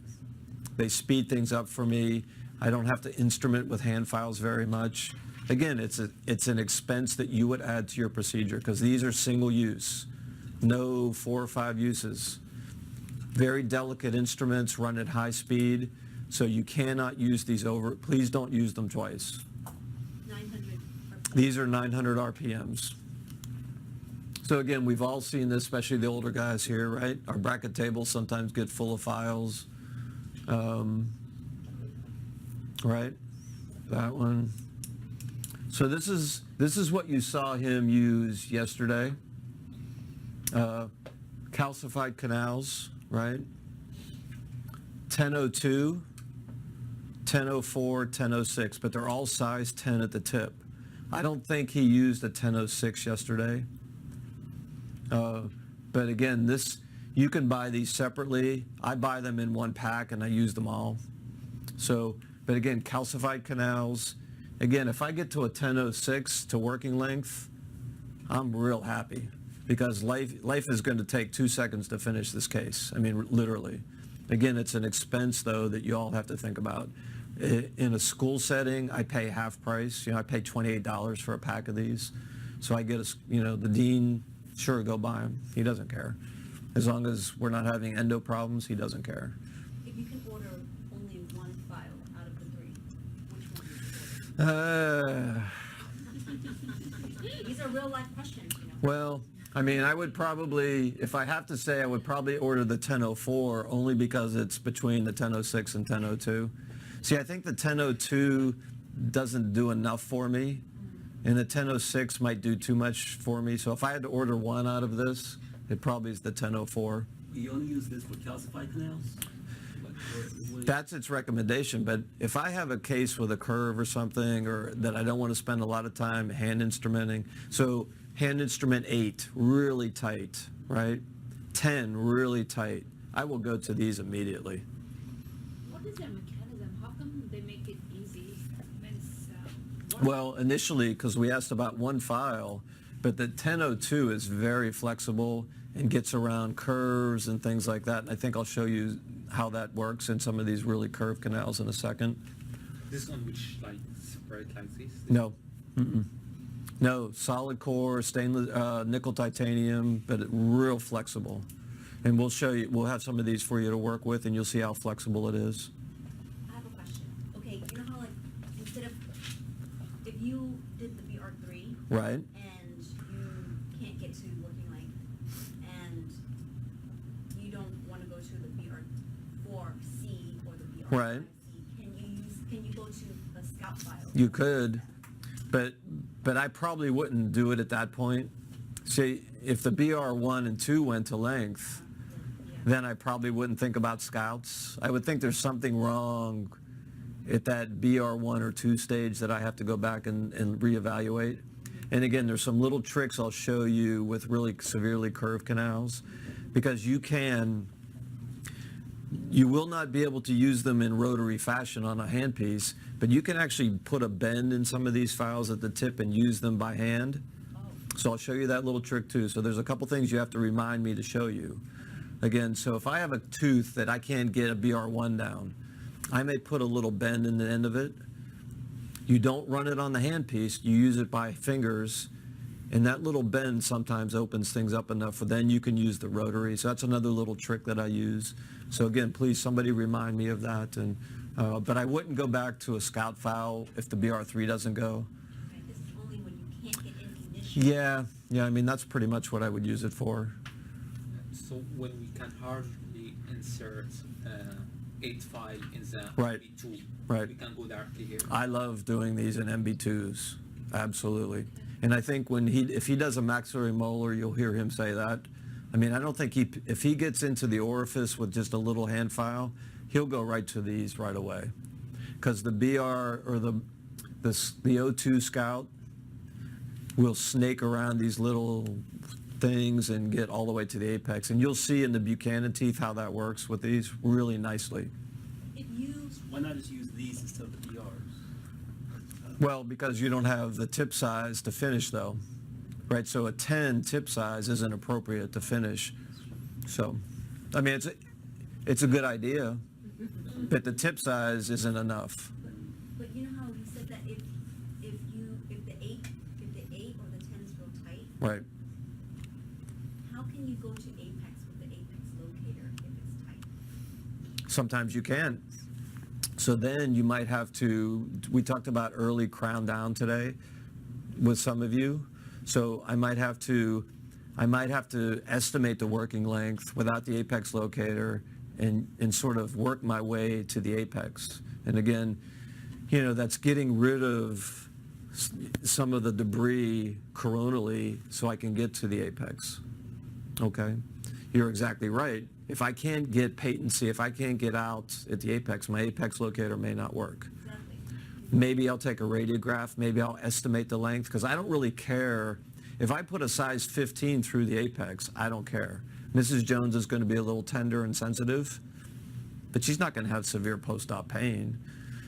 They speed things up for me. I don't have to instrument with hand files very much. Again, it's an expense that you would add to your procedure because these are single use, no 4 or 5 uses. Very delicate instruments run at high speed, so you cannot use these please don't use them twice. 900. These are 900 RPMs. So again, we've all seen this, especially the older guys here, right? Our bracket tables sometimes get full of files. Right? That one. So this is what you saw him use yesterday. Calcified canals, right? 1002, 1004, 1006, but they're all size 10 at the tip. I don't think he used a 1006 yesterday. But again, you can buy these separately. I buy them in one pack and I use them all. So, but again, calcified canals. Again, if I get to a 1006 to working length, I'm real happy because life is going to take 2 seconds to finish this case. Literally. Again, it's an expense though that you all have to think about. In a school setting, I pay half price. I pay $28 for a pack of these. So I get the dean, sure, go buy them. He doesn't care. As long as we're not having endo problems, he doesn't care. If you can order only one file out of the 3, which one would you order? These are real life questions, Well, I mean, I would probably, if I have to say, I would probably order the 1004 only because it's between the 1006 and 1002. See, I think the 1002 doesn't do enough for me, and the 1006 might do too much for me. So if I had to order one out of this, it probably is the 1004. You only use this for calcified canals? That's its recommendation, but if I have a case with a curve or something, or that I don't want to spend a lot of time hand instrumenting, so hand instrument 8, really tight, right? 10, really tight. I will go to these immediately. What is their mechanism? How come they make it easy? Well, initially, because we asked about one file, but the 1002 is very flexible and gets around curves and things like that. And I think I'll show you how that works in some of these really curved canals in a second. This one which like separate like this? No. Mm-mm. No, solid core, stainless, nickel titanium, but real flexible. And we'll show you, we'll have some of these for you to work with, and you'll see how flexible it is. I have a question. Okay, you know how like, instead of, if you did the BR3. Right. And you can't get to working length, and you don't wanna go to the BR4C or the BR5C. Right. Can you go to a scout file? You could, but I probably wouldn't do it at that point. See, if the BR1 and 2 went to length, then I probably wouldn't think about scouts. I would think there's something wrong at that BR1 or 2 stage that I have to go back and reevaluate. And again, there's some little tricks I'll show you with really severely curved canals, because you will not be able to use them in rotary fashion on a handpiece, but you can actually put a bend in some of these files at the tip and use them by hand. So I'll show you that little trick too. So there's a couple things you have to remind me to show you. Again, so if I have a tooth that I can't get a BR1 down, I may put a little bend in the end of it. You don't run it on the handpiece, you use it by fingers, and that little bend sometimes opens things up enough for then you can use the rotary. So that's another little trick that I use. So again, please somebody remind me of that. And but I wouldn't go back to a scout file if the BR3 doesn't go. Right, this is only when you can't get in condition. Yeah, I mean, that's pretty much what I would use it for. So when we can hardly insert 8 file in the Right. MB2, Right. we can go directly here. I love doing these in MB2s, absolutely. And I think if he does a maxillary molar, you'll hear him say that. I mean, I don't think if he gets into the orifice with just a little hand file, he'll go right to these right away. Because the BR or the O2 Scout will snake around these little things and get all the way to the apex. And you'll see in the Buchanan teeth how that works with these really nicely. If you, Why not just use these instead of the BRs? Well, because you don't have the tip size to finish though, right? So a 10 tip size isn't appropriate to finish. So, I mean, it's a good idea, but the tip size isn't enough. but you know how you said that if the 8 or the 10 is real tight, Right. how can you go to apex with the apex locator if it's tight? Sometimes you can. So then you might have to, we talked about early crown down today with some of you. So I might have to estimate the working length without the apex locator and sort of work my way to the apex. And again, that's getting rid of some of the debris coronally so I can get to the apex. Okay? You're exactly right. If I can't get patency, if I can't get out at the apex, my apex locator may not work. Exactly. Maybe I'll take a radiograph, maybe I'll estimate the length, because I don't really care. If I put a size 15 through the apex, I don't care. Mrs. Jones is going to be a little tender and sensitive, but she's not going to have severe post-op pain.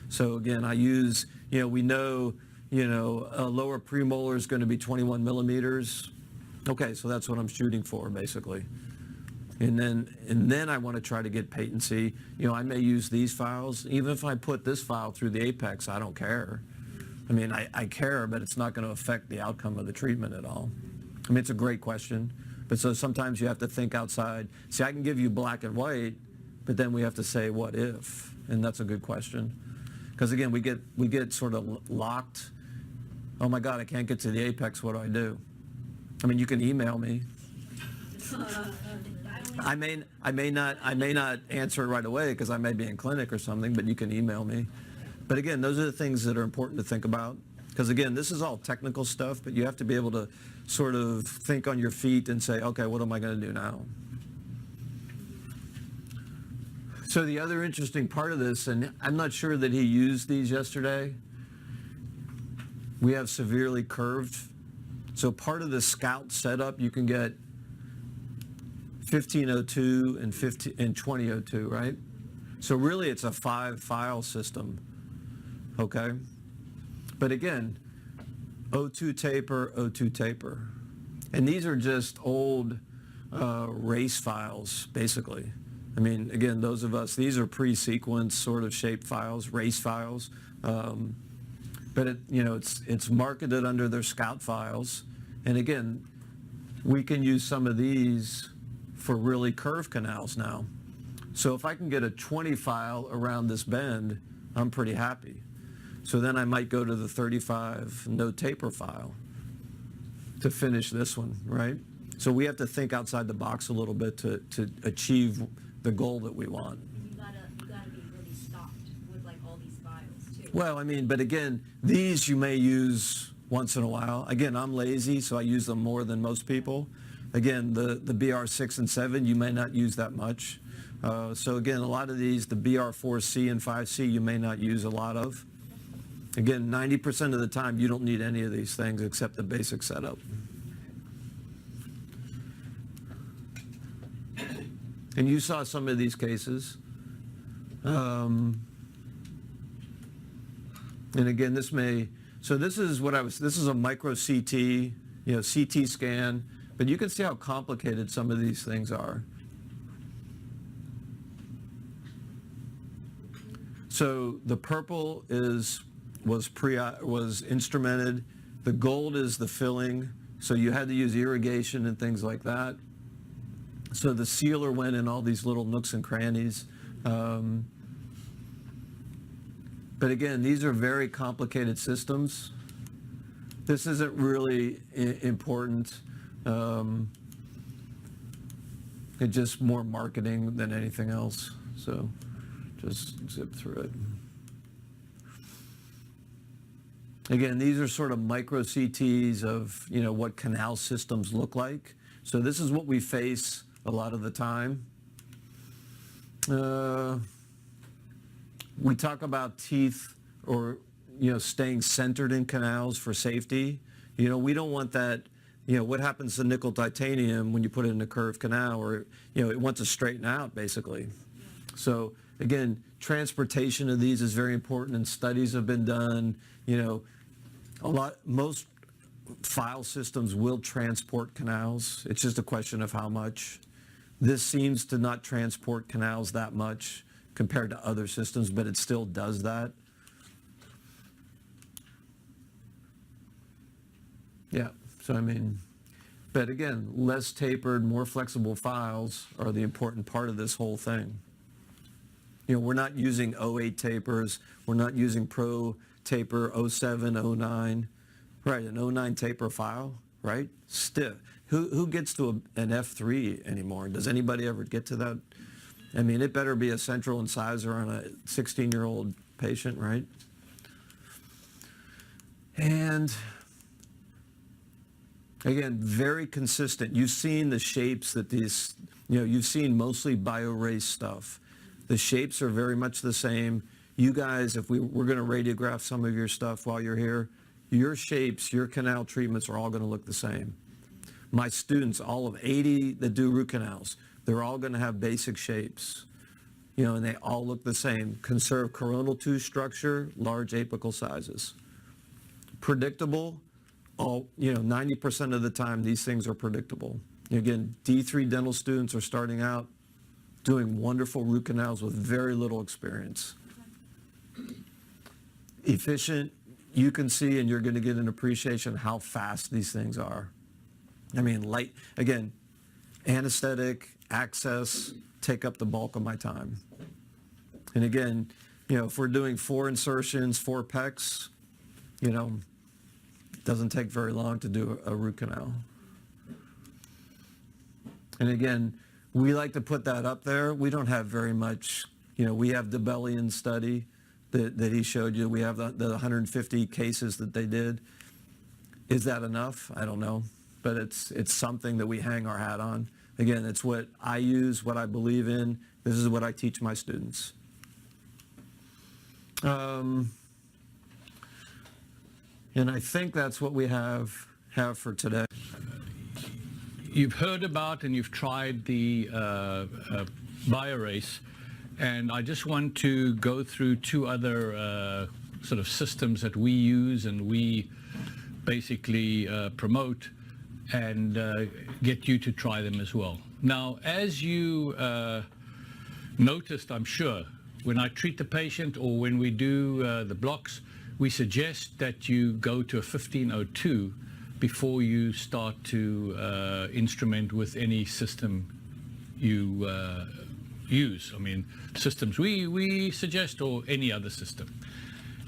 So again, I use, we know, a lower premolar is going to be 21 millimeters. Okay, so that's what I'm shooting for, basically. And then I want to try to get patency. I may use these files. Even if I put this file through the apex, I don't care. I mean, I care, but it's not going to affect the outcome of the treatment at all. I mean, it's a great question. But so sometimes you have to think outside. See, I can give you black and white, but then we have to say, what if? And that's a good question. Because again, we get sort of locked. Oh my God, I can't get to the apex. What do I do? I mean, you can email me. I may not answer it right away because I may be in clinic or something, but you can email me. But again, those are the things that are important to think about. Because again, this is all technical stuff, but you have to be able to sort of think on your feet and say, okay, what am I going to do now? So the other interesting part of this, and I'm not sure that he used these yesterday, we have severely curved. So part of the Scout setup, you can get 1502 and 2002, right? So really it's a 5-file system, okay? But again, O2 taper, O2 taper. And these are just old race files, basically. I mean, again, those of us, these are pre-sequence sort of shape files, race files. But it's marketed under their Scout files. And again, we can use some of these for really curved canals now. So if I can get a 20 file around this bend, I'm pretty happy. So then I might go to the 35 no taper file to finish this one, right? So we have to think outside the box a little bit to achieve the goal that we want. You gotta be really stocked with like all these files too. Well, I mean, but again, these you may use once in a while. Again, I'm lazy, so I use them more than most people. Again, the BR6 and 7, you may not use that much. So again, a lot of these, the BR4C and 5C, you may not use a lot of. Again, 90% of the time, you don't need any of these things except the basic setup. And you saw some of these cases. And again, this is a micro CT, CT scan, but you can see how complicated some of these things are. So the purple was instrumented. The gold is the filling. So you had to use irrigation and things like that. So the sealer went in all these little nooks and crannies. But again, these are very complicated systems. This isn't really important. It's just more marketing than anything else. So just zip through it. Again, these are sort of micro CTs of, what canal systems look like. So this is what we face a lot of the time. We talk about teeth or, staying centered in canals for safety. We don't want that. What happens to nickel titanium when you put it in a curved canal, or, it wants to straighten out basically. So again, transportation of these is very important, and studies have been done. Most file systems will transport canals. It's just a question of how much. This seems to not transport canals that much compared to other systems, but it still does that. Yeah, so but again, less tapered, more flexible files are the important part of this whole thing. We're not using 08 tapers. We're not using Pro taper 07, 09. Right, an 09 taper file, right? Stiff. Who gets to an F3 anymore? Does anybody ever get to that? It better be a central incisor on a 16-year-old patient, right? And again, very consistent. You've seen the shapes that these, you've seen mostly BioRace stuff. The shapes are very much the same. You guys, if we're going to radiograph some of your stuff while you're here, your shapes, your canal treatments are all going to look the same. My students, all of 80 that do root canals, they're all going to have basic shapes, and they all look the same. Conserve coronal tooth structure, large apical sizes. Predictable, 90% of the time these things are predictable. Again, D3 dental students are starting out doing wonderful root canals with very little experience. Efficient, you can see, and you're going to get an appreciation how fast these things are. Light, again, anesthetic, access, take up the bulk of my time. And again, if we're doing 4 insertions, 4 pecs, it doesn't take very long to do a root canal. And again, we like to put that up there. We don't have very much, we have the Bellion study that he showed you. We have the 150 cases that they did. Is that enough? I don't know. But it's something that we hang our hat on. Again, it's what I use, what I believe in. This is what I teach my students. And I think that's what we have for today. You've heard about and you've tried the BioRace, and I just want to go through two other sort of systems that we use and we basically promote, and get you to try them as well. Now, as you noticed, I'm sure, when I treat the patient or when we do the blocks, we suggest that you go to a 1502 before you start to instrument with any system you use. I mean, systems we suggest or any other system.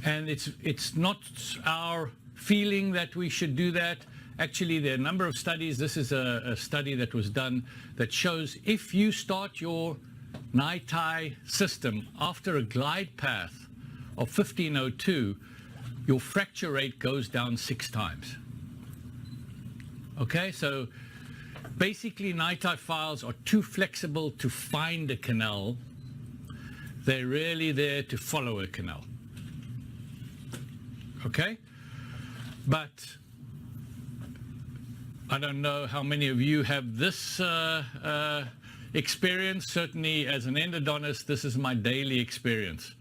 And it's not our feeling that we should do that. Actually, there are a number of studies. This is a study that was done that shows if you start your NiTi system after a glide path of 1502, your fracture rate goes down 6 times. Okay, so basically NiTi files are too flexible to find a canal. They're really there to follow a canal. Okay? But I don't know how many of you have this experience. Certainly as an endodontist, this is my daily experience,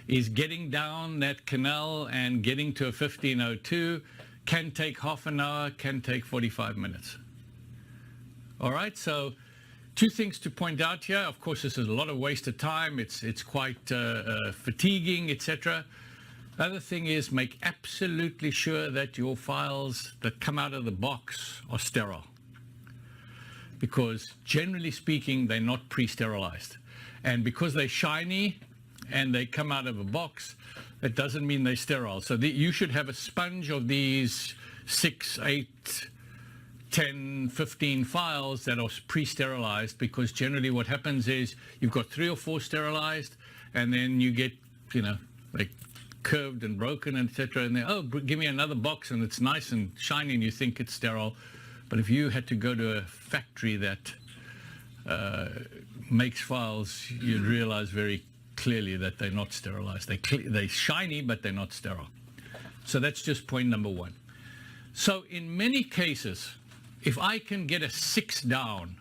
is getting down that canal and getting to a 1502 can take half an hour, can take 45 minutes. All right, so 2 things to point out here. Of course, this is a lot of wasted time. It's quite fatiguing, etc. Other thing is make absolutely sure that your files that come out of the box are sterile, because generally speaking, they're not pre-sterilized. And because they're shiny and they come out of a box, it doesn't mean they're sterile. So you should have a sponge of these 6, 8, 10, 15 files that are pre-sterilized, because generally what happens is you've got 3 or 4 sterilized, and then you get, like curved and broken, etc. And then, oh, give me another box, and it's nice and shiny, and you think it's sterile. But if you had to go to a factory that makes files, you'd realize very clearly that they're not sterilized. They're shiny, but they're not sterile. So that's just point number 1. So in many cases, if I can get a 6 down,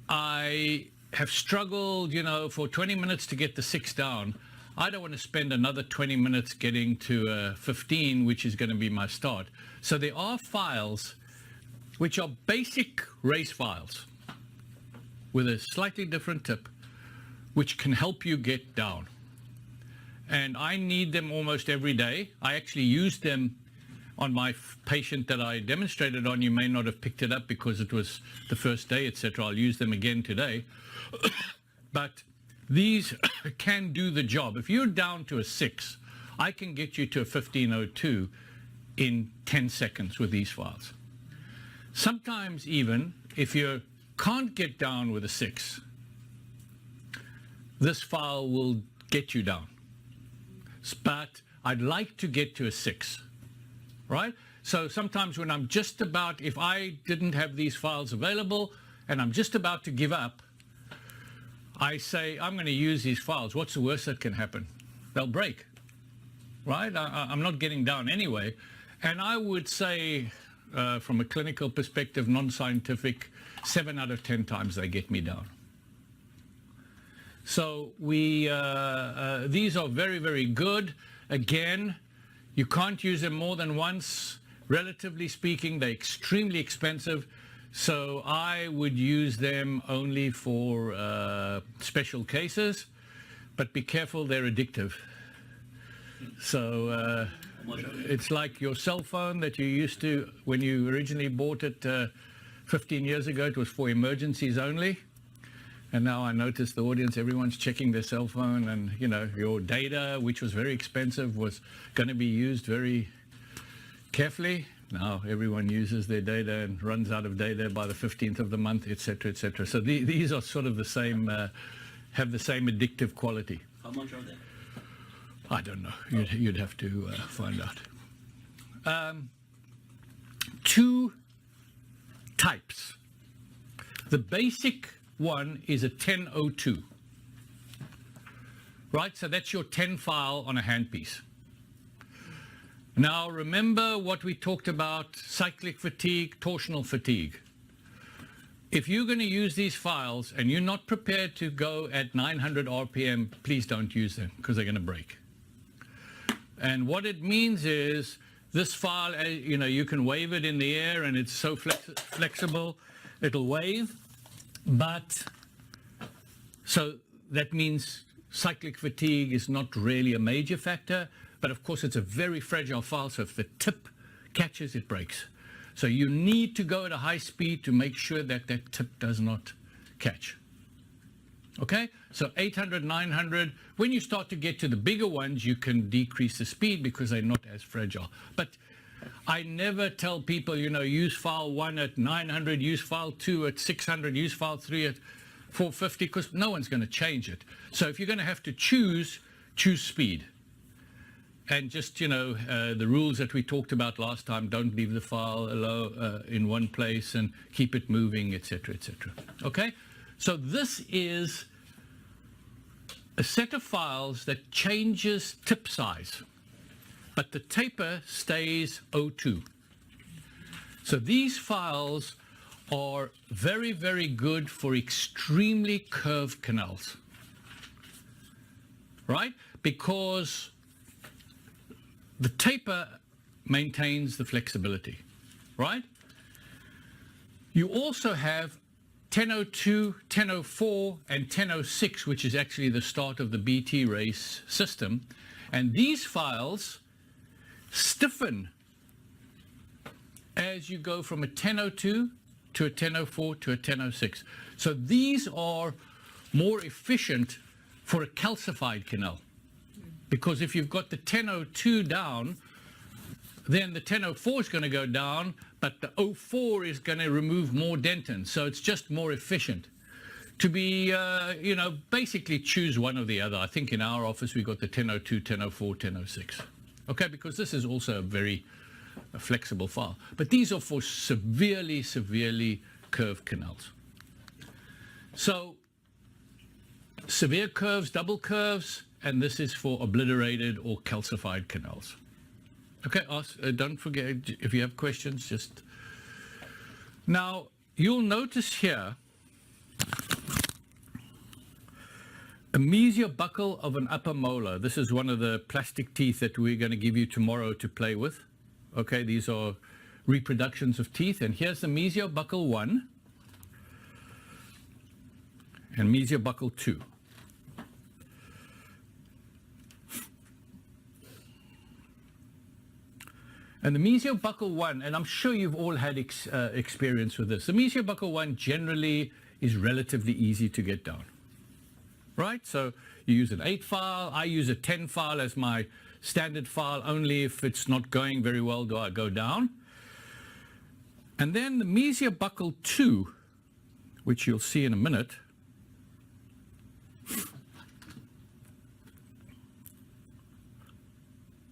I have struggled, for 20 minutes to get the 6 down. I don't want to spend another 20 minutes getting to a 15, which is going to be my start. So there are files which are basic race files with a slightly different tip, which can help you get down. And I need them almost every day. I actually use them on my patient that I demonstrated on. You may not have picked it up because it was the first day, etc. I'll use them again today. But these can do the job. If you're down to a 6, I can get you to a 1502 in 10 seconds with these files. Sometimes even if you can't get down with a 6, this file will get you down. But I'd like to get to a 6, right? So sometimes when I'm just about, if I didn't have these files available and I'm just about to give up, I say, I'm going to use these files. What's the worst that can happen? They'll break, right? I'm not getting down anyway. And I would say, from a clinical perspective, non-scientific, 7 out of 10 times they get me down. So these are very, very good. Again, you can't use them more than once. Relatively speaking, they're extremely expensive. So I would use them only for special cases, but be careful, they're addictive. So it's like your cell phone that you used to, when you originally bought it 15 years ago, it was for emergencies only. And now I notice the audience, everyone's checking their cell phone, and your data, which was very expensive, was going to be used very carefully, Now everyone uses their data and runs out of data by the 15th of the month, et cetera, et cetera. So these are sort of the same, have the same addictive quality. How much are they? I don't know. You'd have to find out. Two types. The basic one is a 1002. Right, so that's your 10 file on a handpiece. Now remember what we talked about, cyclic fatigue, torsional fatigue. If you're going to use these files and you're not prepared to go at 900 RPM, please don't use them because they're going to break. And what it means is this file, you can wave it in the air and it's so flexible, it'll wave. But, so that means cyclic fatigue is not really a major factor, but of course it's a very fragile file, so if the tip catches, it breaks. So you need to go at a high speed to make sure that that tip does not catch. Okay, so 800, 900, when you start to get to the bigger ones, you can decrease the speed because they're not as fragile. But I never tell people, use file 1 at 900, use file 2 at 600, use file 3 at 450, because no one's going to change it. So if you're going to have to choose speed. And just, the rules that we talked about last time, don't leave the file in one place and keep it moving, et cetera, et cetera. Okay? So this is a set of files that changes tip size, but the taper stays 02. So these files are very, very good for extremely curved canals, right? Because the taper maintains the flexibility, right? You also have 1002, 1004, and 1006, which is actually the start of the BT race system. And these files stiffen as you go from a 1002 to a 1004 to a 1006. So these are more efficient for a calcified canal. Because if you've got the 1002 down, then the 1004 is going to go down, but the 04 is going to remove more dentin. So it's just more efficient to be, basically choose one or the other. I think in our office we got the 1002, 1004, 1006. Okay, because this is also a very flexible file. But these are for severely, severely curved canals. So severe curves, double curves, and this is for obliterated or calcified canals. Okay, don't forget, if you have questions, just... Now, you'll notice here a mesial buccal of an upper molar. This is one of the plastic teeth that we're going to give you tomorrow to play with. Okay, these are reproductions of teeth. And here's the mesial buccal 1 and mesial buccal 2. And the mesial buccal 1, and I'm sure you've all had experience with this, the mesial buccal 1 generally is relatively easy to get down, right? So you use an 8 file, I use a 10 file as my standard file, only if it's not going very well do I go down. And then the mesial buccal 2, which you'll see in a minute,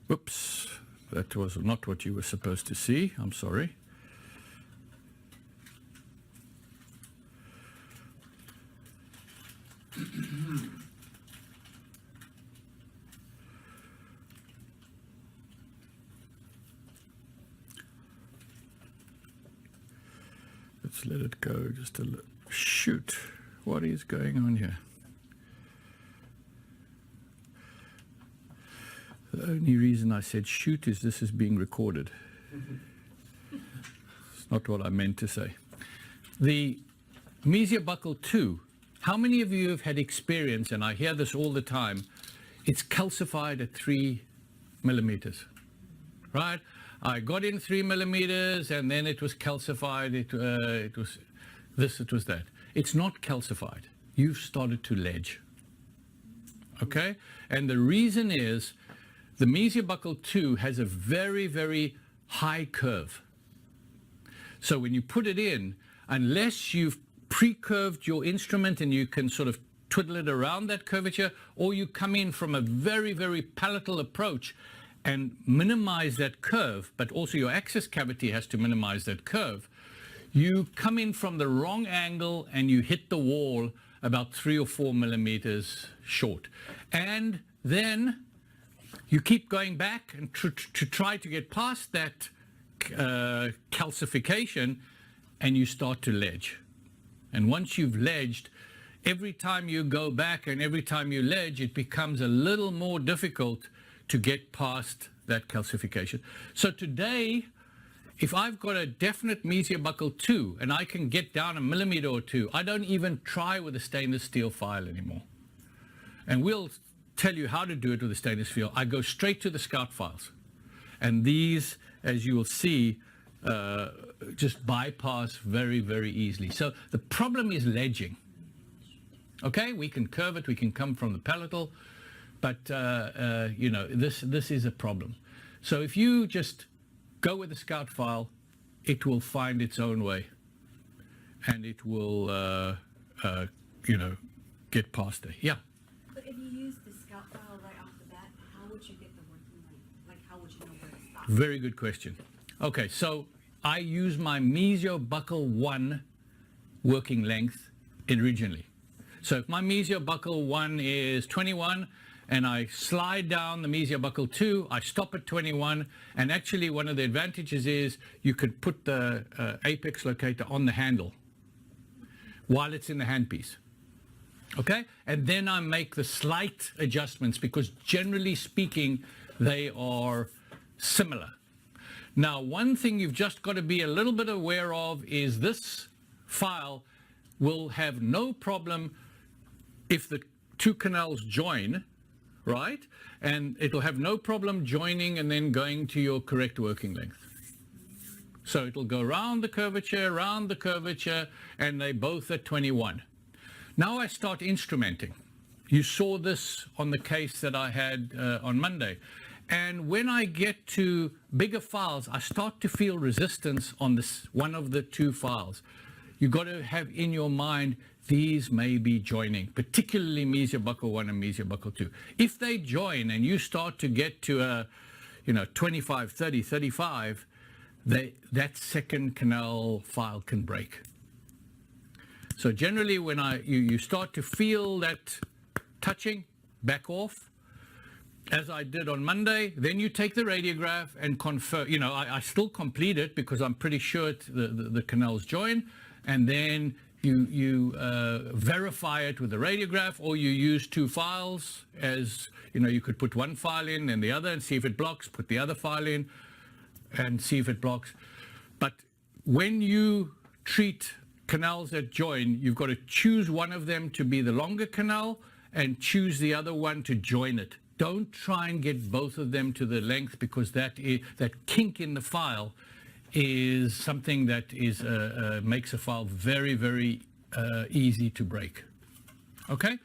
whoops. That was not what you were supposed to see. I'm sorry. Let's let it go just a little. Shoot. What is going on here? The only reason I said shoot is this is being recorded. It's not what I meant to say. The mesial buccal 2, how many of you have had experience, and I hear this all the time, it's calcified at 3 millimeters, right? I got in 3 millimeters and then it was calcified, it was this, it was that. It's not calcified. You've started to ledge, okay? And the reason is, the mesial buccal 2 has a very, very high curve. So when you put it in, unless you've pre-curved your instrument and you can sort of twiddle it around that curvature, or you come in from a very, very palatal approach and minimize that curve, but also your axis cavity has to minimize that curve, you come in from the wrong angle and you hit the wall about 3 or 4 millimeters short. And then you keep going back and to try to get past that calcification, and you start to ledge. And once you've ledged, every time you go back and every time you ledge, it becomes a little more difficult to get past that calcification. So today, if I've got a definite mesial buckle 2 and I can get down a millimeter or 2, I don't even try with a stainless steel file anymore. And we'll tell you how to do it with a stainless steel. I go straight to the Scout files. And these, as you will see, just bypass very, very easily. So the problem is ledging. Okay, we can curve it, we can come from the palatal, but you know, this is a problem. So if you just go with the Scout file, it will find its own way, and it will, you know, get past it. Yeah. But if you use the Scout file right off the bat, how would you get the working length? Like, how would you know where to stop? Very good question. Okay, so I use my Mesio Buckle 1 working length originally. So if my Mesio Buckle 1 is 21 and I slide down the Mesio Buckle 2, I stop at 21, and actually one of the advantages is you could put the apex locator on the handle while it's in the handpiece. Okay, and then I make the slight adjustments because generally speaking, they are similar. Now, one thing you've just got to be a little bit aware of is this file will have no problem if the two canals join, right? And it'll have no problem joining and then going to your correct working length. So it'll go around the curvature, and they both at 21. Now I start instrumenting. You saw this on the case that I had on Monday. And when I get to bigger files, I start to feel resistance on this one of the two files. You've got to have in your mind, these may be joining, particularly Mesio Buckle 1 and Mesio Buckle 2. If they join and you start to get to a, 25, 30, 35, that second canal file can break. So generally when you start to feel that touching, back off, as I did on Monday, then you take the radiograph and confirm, I still complete it because I'm pretty sure the canals join, and then you verify it with the radiograph, or you use two files, as you could put one file in and the other and see if it blocks, put the other file in and see if it blocks. But when you treat canals that join, you've got to choose one of them to be the longer canal and choose the other one to join it. Don't try and get both of them to the length, because that kink in the file is something that makes a file very, very easy to break. Okay?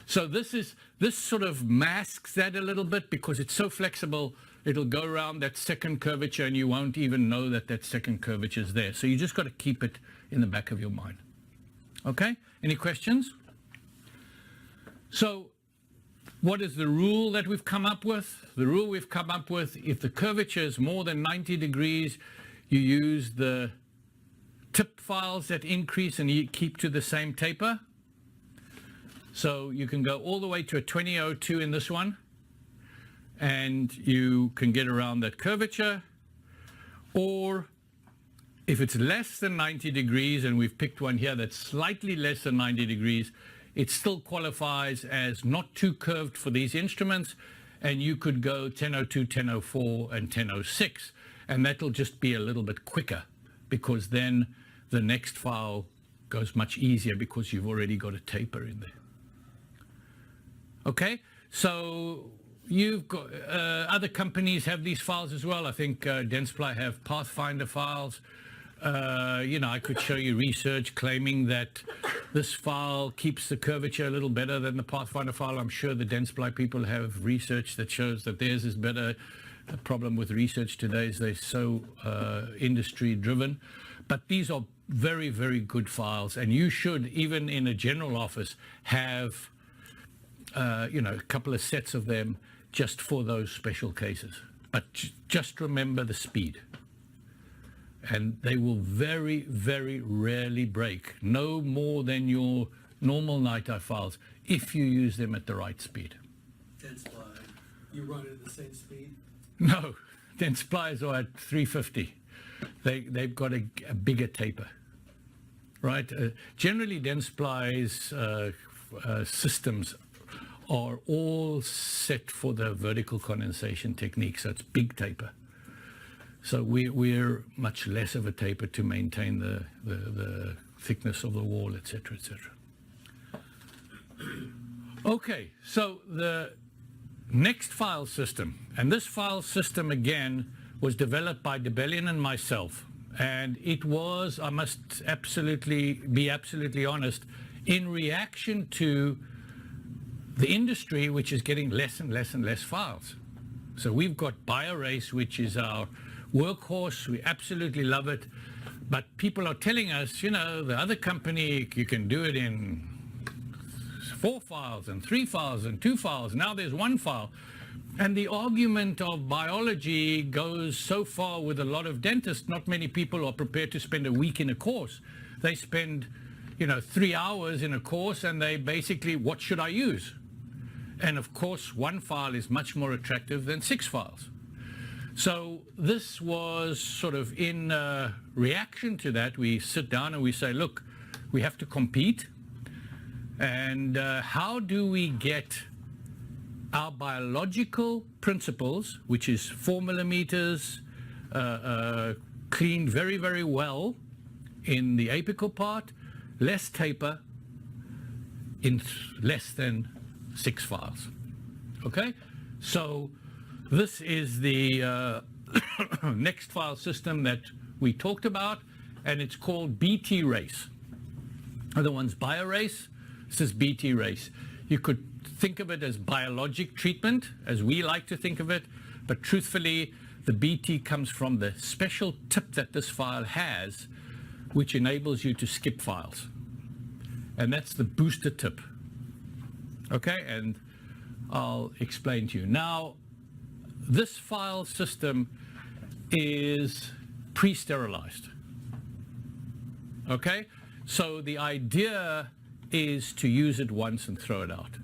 So this sort of masks that a little bit because it's so flexible. It'll go around that second curvature and you won't even know that second curvature is there. So you just got to keep it in the back of your mind. Okay? Any questions? So what is the rule that we've come up with? The rule we've come up with, if the curvature is more than 90 degrees, you use the tip files that increase and you keep to the same taper. So you can go all the way to a 2002 in this one, and you can get around that curvature. Or if it's less than 90 degrees, and we've picked one here that's slightly less than 90 degrees, it still qualifies as not too curved for these instruments, and you could go 1002, 1004, and 1006, and that'll just be a little bit quicker, because then the next file goes much easier because you've already got a taper in there. Okay, so you've got other companies have these files as well. I think Dentsply have Pathfinder files. I could show you research claiming that this file keeps the curvature a little better than the Pathfinder file. I'm sure the Dentsply people have research that shows that theirs is better. The problem with research today is they're so industry driven. But these are very, very good files, and you should, even in a general office, have a couple of sets of them just for those special cases. But just remember the speed. And they will very, very rarely break, no more than your normal NiTi files, if you use them at the right speed. Dentsply, you run it at the same speed? No, Dentsply's are at 350. They've got a bigger taper, right? Generally, Dentsply's systems are all set for the vertical condensation technique, so it's big taper. So we're much less of a taper to maintain the thickness of the wall, etc., etc. Okay, so the next file system, and this file system again was developed by Debellion and myself, and it was, I must be absolutely honest, in reaction to the industry, which is getting less and less and less files. So we've got BioRace, which is our workhorse. We absolutely love it. But people are telling us, the other company, you can do it in 4 files and 3 files and 2 files. Now there's 1 file. And the argument of biology goes so far with a lot of dentists. Not many people are prepared to spend a week in a course. They spend, 3 hours in a course, and they basically, what should I use? And of course, 1 file is much more attractive than 6 files. So this was sort of in reaction to that. We sit down and we say, look, we have to compete. And how do we get our biological principles, which is 4 millimeters, cleaned very, very well in the apical part, less taper, in less than 6 files. Okay? So this is the next file system that we talked about, and it's called BT Race. Other one's BioRace. This is BT Race. You could think of it as biologic treatment, as we like to think of it, but truthfully, the BT comes from the special tip that this file has, which enables you to skip files. And that's the booster tip. Okay, and I'll explain to you. Now, this file system is pre-sterilized. Okay, so the idea is to use it once and throw it out.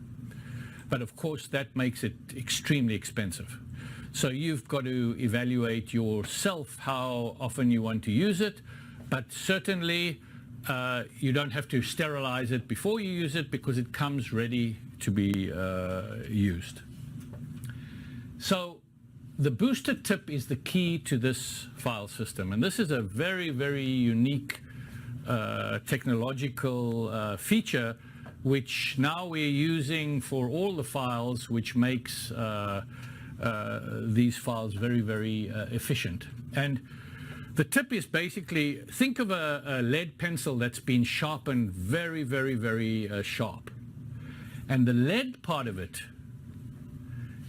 But of course, that makes it extremely expensive. So you've got to evaluate yourself how often you want to use it, but certainly you don't have to sterilize it before you use it, because it comes ready to be used. So the booster tip is the key to this file system, and this is a very, very unique technological feature, which now we're using for all the files, which makes these files very, very efficient. And the tip is basically, think of a lead pencil that's been sharpened very, very, very sharp. And the lead part of it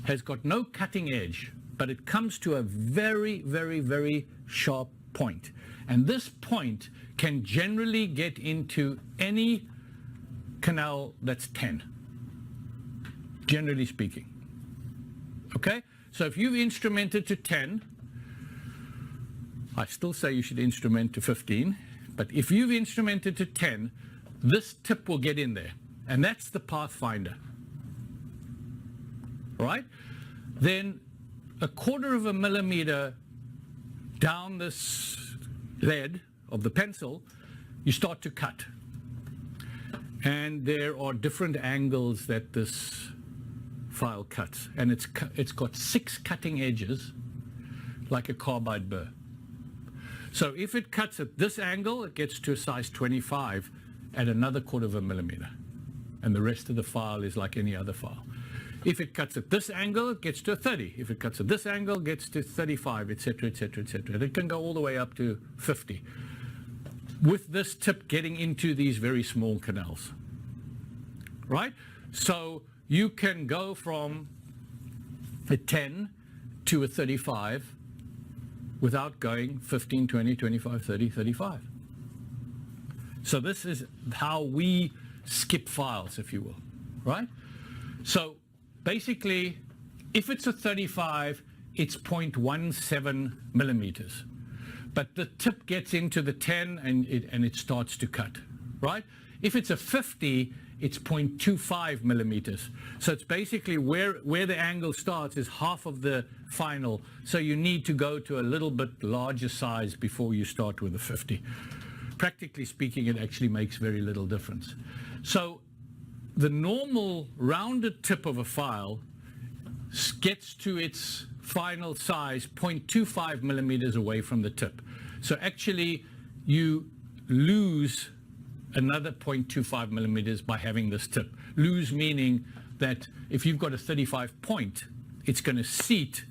has got no cutting edge, but it comes to a very, very, very sharp point. And this point can generally get into any canal that's 10, generally speaking. Okay? So if you've instrumented to 10, I still say you should instrument to 15, but if you've instrumented to 10, this tip will get in there, and that's the pathfinder. Right? Then 1/4 millimeter down this lead of the pencil, you start to cut. And there are different angles that this file cuts, and it's got 6 cutting edges like a carbide burr. So if it cuts at this angle, it gets to a size 25 at another 1/4 millimeter, and the rest of the file is like any other file. If it cuts at this angle, it gets to a 30. If it cuts at this angle, it gets to 35, etc., etc., etc. It can go all the way up to 50, with this tip getting into these very small canals. Right? So you can go from a 10 to a 35 without going 15, 20, 25, 30, 35. So this is how we skip files, if you will, right? So basically, if it's a 35, it's 0.17 millimeters. But the tip gets into the 10 and it starts to cut, right? If it's a 50, it's 0.25 millimeters. So it's basically where the angle starts is half of the final. So you need to go to a little bit larger size before you start with a 50. Practically speaking, it actually makes very little difference. So the normal rounded tip of a file gets to its final size 0.25 millimeters away from the tip. So actually you lose another 0.25 millimeters by having this tip. Lose meaning that if you've got a 35 point, it's going to seat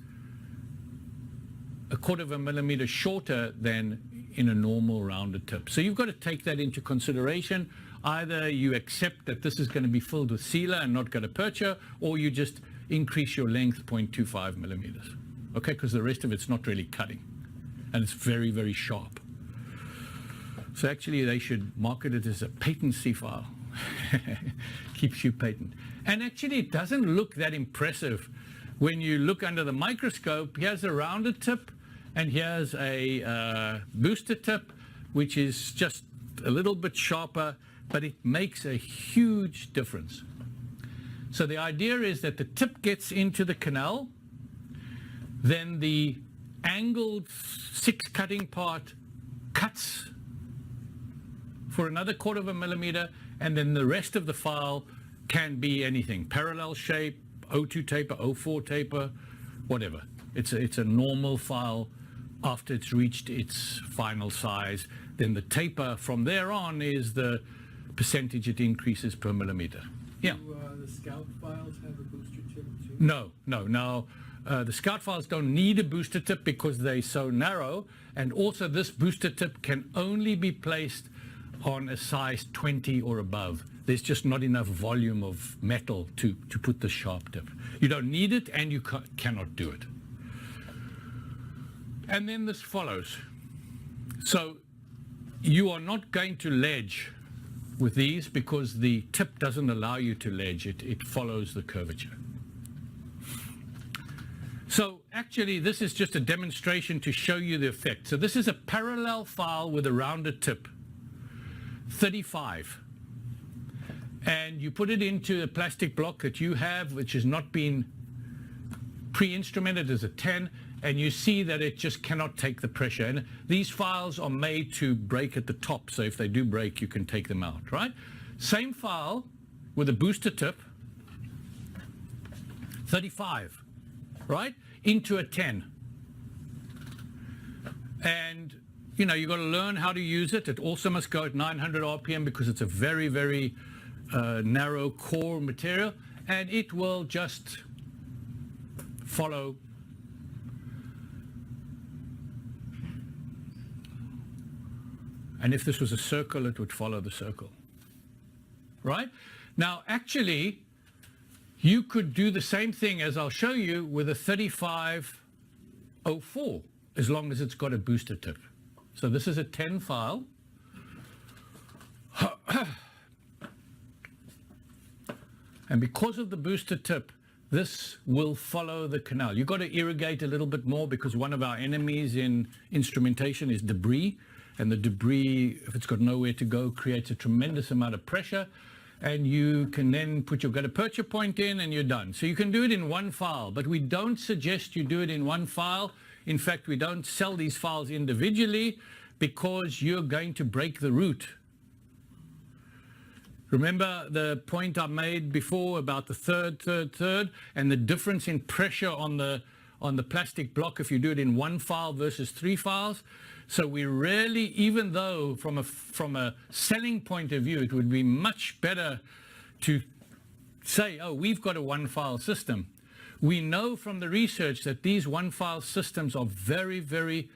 a quarter of a millimeter shorter than in a normal rounded tip. So you've got to take that into consideration. Either you accept that this is going to be filled with sealer and not gutta-percha, or you just increase your length 0.25 millimeters. Okay, because the rest of it's not really cutting. And it's very, very sharp. So actually they should market it as a patency file. Keeps you patent. And actually it doesn't look that impressive. When you look under the microscope, here's a rounded tip and here's a booster tip, which is just a little bit sharper, but it makes a huge difference. So the idea is that the tip gets into the canal, then the angled 6 cutting part cuts for another quarter of a millimeter, and then the rest of the file can be anything. Parallel shape, O2 taper, O4 taper, whatever. It's a normal file after it's reached its final size. Then the taper from there on is the percentage it increases per millimeter. Yeah. Do the Scout files have a booster tip too? No. Now, the Scout files don't need a booster tip because they're so narrow, and also this booster tip can only be placed on a size 20 or above. There's just not enough volume of metal to put the sharp tip. You don't need it, and you cannot do it. And then this follows. So you are not going to ledge with these because the tip doesn't allow you to ledge. It follows the curvature. So actually, this is just a demonstration to show you the effect. So this is a parallel file with a rounded tip, 35. And you put it into a plastic block that you have, which has not been pre-instrumented as a 10, and you see that it just cannot take the pressure. And these files are made to break at the top, so if they do break, you can take them out, right? Same file with a booster tip, 35, right? Into a 10. And, you know, you've got to learn how to use it. It also must go at 900 RPM because it's a very, very narrow core material, and it will just follow. And if this was a circle, it would follow the circle, right? Now, actually, you could do the same thing as I'll show you with a 3504, as long as it's got a booster tip. So this is a 10 file. And because of the booster tip, this will follow the canal. You've got to irrigate a little bit more because one of our enemies in instrumentation is debris. And the debris, if it's got nowhere to go, creates a tremendous amount of pressure. And you can then put your gutta-percha point in and you're done. So you can do it in one file, but we don't suggest you do it in one file. In fact, we don't sell these files individually because you're going to break the root. Remember the point I made before about the third, and the difference in pressure on the plastic block if you do it in one file versus 3 files? So we really, even though from a selling point of view, it would be much better to say, oh, we've got a one-file system. We know from the research that these one-file systems are very, very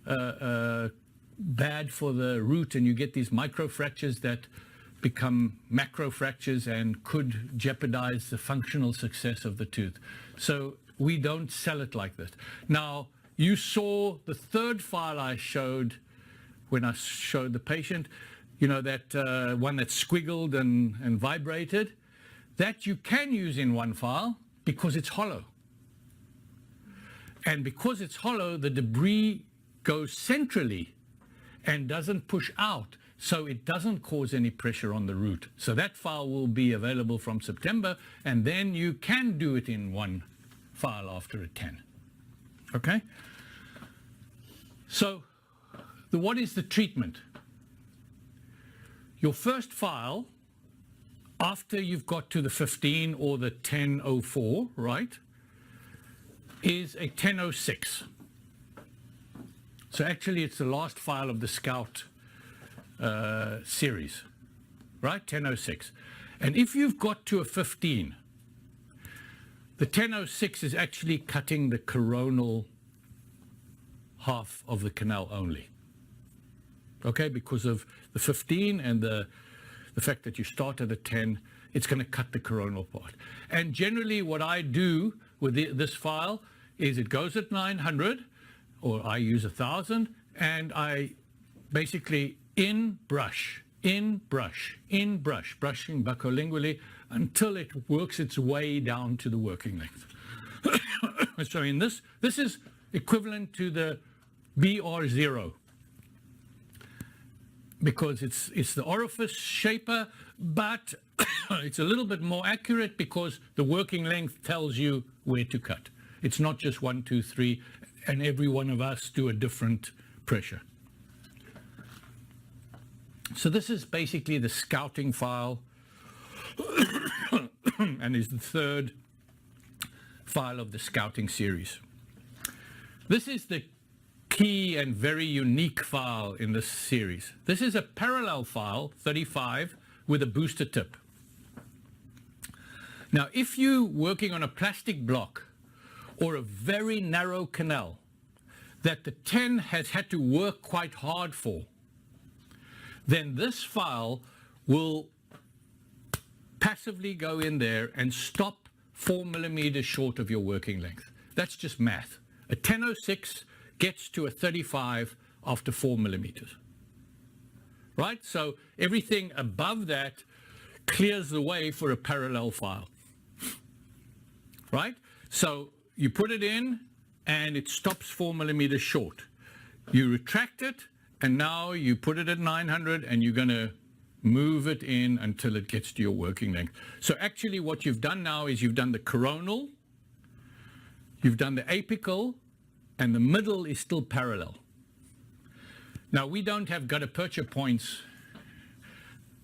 bad for the root, and you get these microfractures that become macrofractures and could jeopardize the functional success of the tooth. So we don't sell it like that. Now, you saw the third file I showed when I showed the patient, that one that squiggled and vibrated, that you can use in one file because it's hollow. And because it's hollow, the debris goes centrally and doesn't push out, so it doesn't cause any pressure on the root. So that file will be available from September, and then you can do it in one file after a 10. Okay? So what is the treatment? Your first file, after you've got to the 15 or the 1004, right, is a 1006. So actually it's the last file of the Scout series, right, 1006. And if you've got to a 15, the 1006 is actually cutting the coronal half of the canal only. Okay, because of the 15 and the fact that you start at a 10, it's going to cut the coronal part. And generally what I do with this file is it goes at 900, or I use 1,000, and I basically brushing buccolingually until it works its way down to the working length. So in this is equivalent to the BR0, because it's the orifice shaper, but it's a little bit more accurate because the working length tells you where to cut. It's not just 1, 2, 3, and every one of us do a different pressure. So this is basically the scouting file and is the third file of the scouting series. This is the key and very unique file in this series. This is a parallel file, 35, with a booster tip. Now, if you're working on a plastic block or a very narrow canal that the 10 has had to work quite hard for, then this file will passively go in there and stop 4 millimeters short of your working length. That's just math. A 1006 gets to a 35 after 4 millimeters. Right? So everything above that clears the way for a parallel file. Right? So you put it in and it stops 4 millimeters short. You retract it, and now you put it at 900 and you're going to move it in until it gets to your working length. So actually what you've done now is you've done the coronal, you've done the apical, and the middle is still parallel. Now we don't have gutta-percha points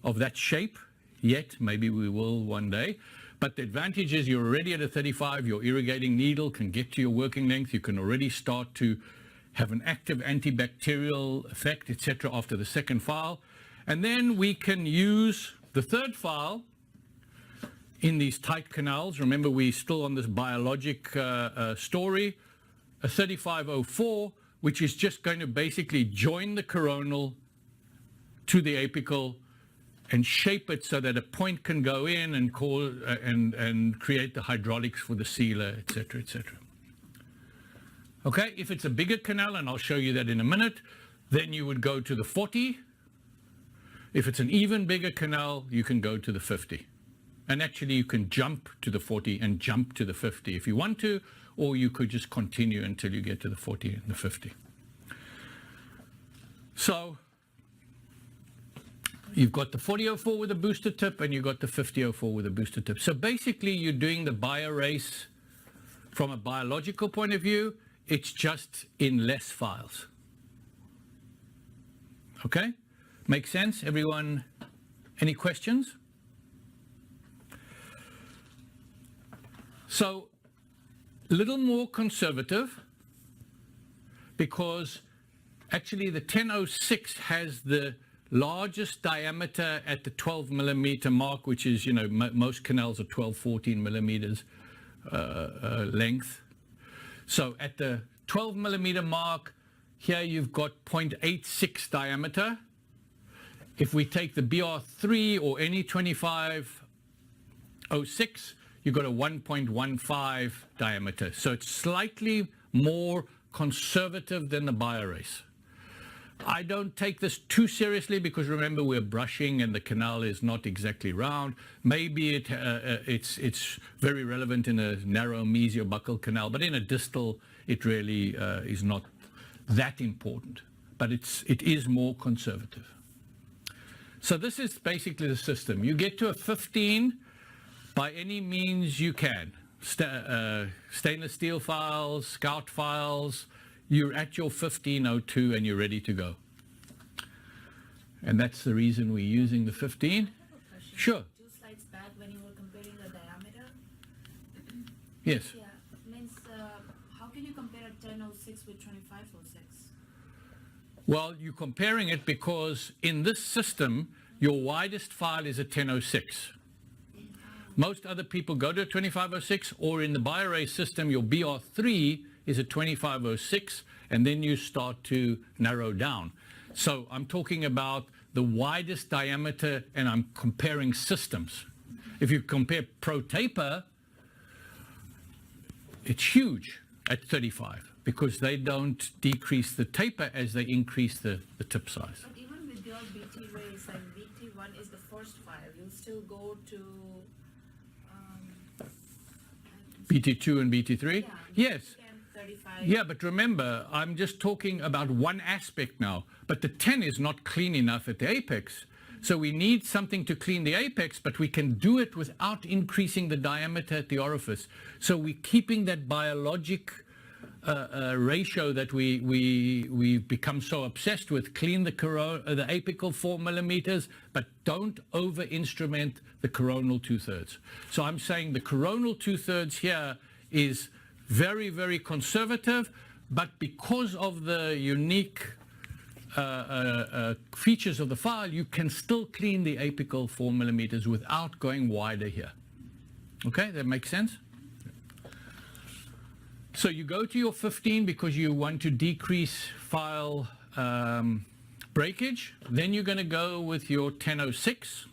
of that shape yet, maybe we will one day, but the advantage is you're already at a 35, your irrigating needle can get to your working length, you can already start to have an active antibacterial effect, etc. after the second file. And then we can use the third file in these tight canals. Remember, we're still on this biologic story, a 3504, which is just going to basically join the coronal to the apical and shape it so that a point can go in and and create the hydraulics for the sealer, etc., etc. Okay, if it's a bigger canal, and I'll show you that in a minute, then you would go to the 40. If it's an even bigger canal, you can go to the 50. And actually you can jump to the 40 and jump to the 50 if you want to, or you could just continue until you get to the 40 and the 50. So you've got the 4004 with a booster tip and you've got the 5004 with a booster tip. So basically you're doing the BioRace from a biological point of view. It's just in less files. Okay? Make sense? Everyone, any questions? So, a little more conservative, because actually the 1006 has the largest diameter at the 12 millimeter mark, which is, most canals are 12, 14 millimeters length. So at the 12 millimeter mark, here you've got 0.86 diameter. If we take the BR3 or any 2506, you've got a 1.15 diameter. So it's slightly more conservative than the BioRace. I don't take this too seriously because remember we're brushing and the canal is not exactly round. Maybe it's very relevant in a narrow mesiobuccal canal, but in a distal it really is not that important. But it is more conservative. So this is basically the system. You get to a 15 by any means you can. Stainless steel files, Scout files, you're at your 1502 and you're ready to go. And that's the reason we're using the 15. I have a question. Sure. 2 slides back when you were comparing the diameter. Yes. Yeah, means how can you compare a 1006 with 2506? Well, you're comparing it because in this system, your widest file is a 1006. Most other people go to a 2506, or in the BioRace system, your BR3 is a 2506, and then you start to narrow down. So I'm talking about the widest diameter, and I'm comparing systems. If you compare ProTaper, it's huge at 35 because they don't decrease the taper as they increase the tip size. But even with your BT race, like BT1 is the first file, you'll still go to BT2 and BT3? Yes. 35. Yeah, but remember, I'm just talking about one aspect now. But the 10 is not clean enough at the apex. So we need something to clean the apex, but we can do it without increasing the diameter at the orifice. So we're keeping that biologic ratio that we've become so obsessed with. Clean the apical 4 millimeters, but don't over-instrument the coronal 2/3. So I'm saying the coronal 2/3 here is very, very conservative, but because of the unique features of the file, you can still clean the apical 4 millimeters without going wider here. Okay, that makes sense? So you go to your 15 because you want to decrease file breakage. Then you're going to go with your 1006.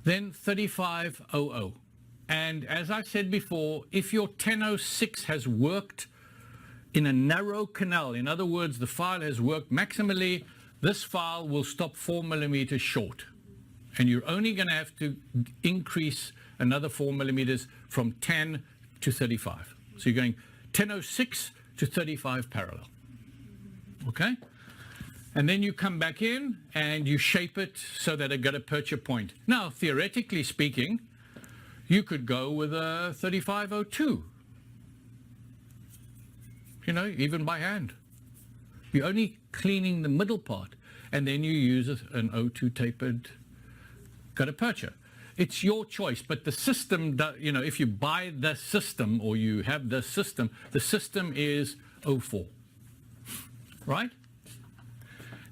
Then 3500. And as I said before, if your 1006 has worked in a narrow canal, in other words, the file has worked maximally, this file will stop 4 millimeters short. And you're only going to have to increase another 4 millimeters from 10 to 35. So you're going 1006 to 35 parallel. Okay? And then you come back in and you shape it so that it got a perture point. Now, theoretically speaking, you could go with a 3502. You know, even by hand. You're only cleaning the middle part. And then you use an O2 tapered gutta percha. It's your choice, but the system, you know, if you buy the system or you have the system is 04, right?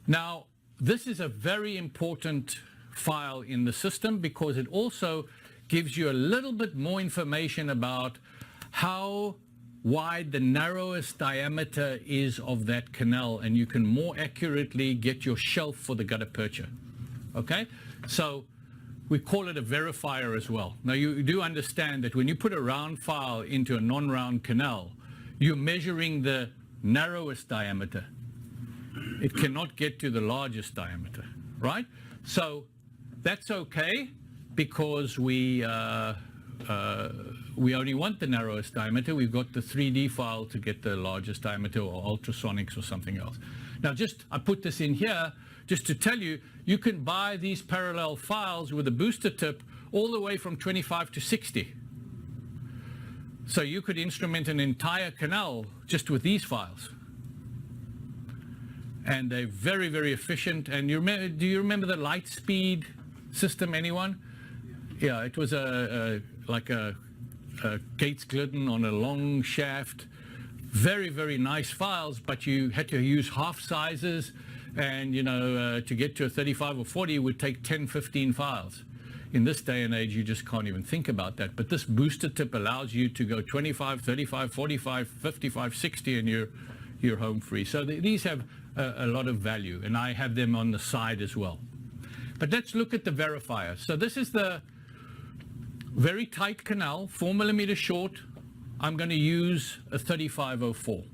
Now, this is a very important file in the system because it also gives you a little bit more information about how wide the narrowest diameter is of that canal, and you can more accurately get your shelf for the gutta percha. Okay? So we call it a verifier as well. Now you do understand that when you put a round file into a non-round canal, you're measuring the narrowest diameter. It cannot get to the largest diameter, right? So that's okay because we only want the narrowest diameter. We've got the 3D file to get the largest diameter or ultrasonics or something else. Now I put this in here just to tell you, you can buy these parallel files with a booster tip all the way from 25 to 60. So you could instrument an entire canal just with these files. And they're very, very efficient. And do you remember the Lightspeed system, anyone? Yeah, it was like a Gates Glidden on a long shaft. Very, very nice files, but you had to use half sizes. And, you know, to get to a 35 or 40 would take 10, 15 files. In this day and age, you just can't even think about that. But this booster tip allows you to go 25, 35, 45, 55, 60, and you're home free. So these have a lot of value, and I have them on the side as well. But let's look at the verifier. So this is the very tight canal, 4 millimeters short, I'm going to use a 3504,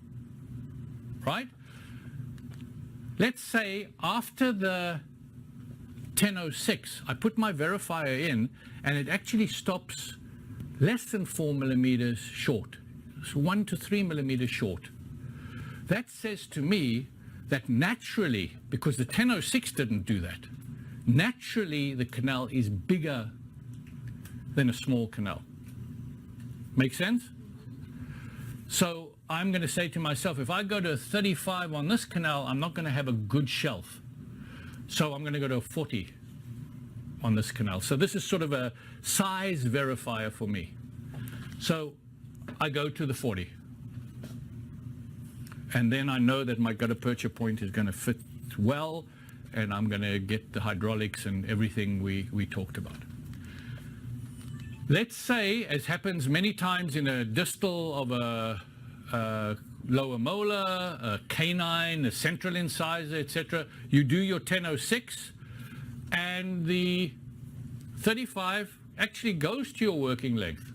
right? Let's say after the 1006, I put my verifier in, and it actually stops less than 4 millimeters short. It's 1 to 3 millimeters short. That says to me that naturally, because the 1006 didn't do that, naturally the canal is bigger than a small canal. Make sense? So I'm going to say to myself, if I go to a 35 on this canal, I'm not going to have a good shelf. So I'm going to go to a 40 on this canal. So this is sort of a size verifier for me. So I go to the 40. And then I know that my gutta-percha point is going to fit well, and I'm going to get the hydraulics and everything we talked about. Let's say, as happens many times in a distal of a lower molar, a canine, a central incisor, etc., you do your 1006, and the 35 actually goes to your working length.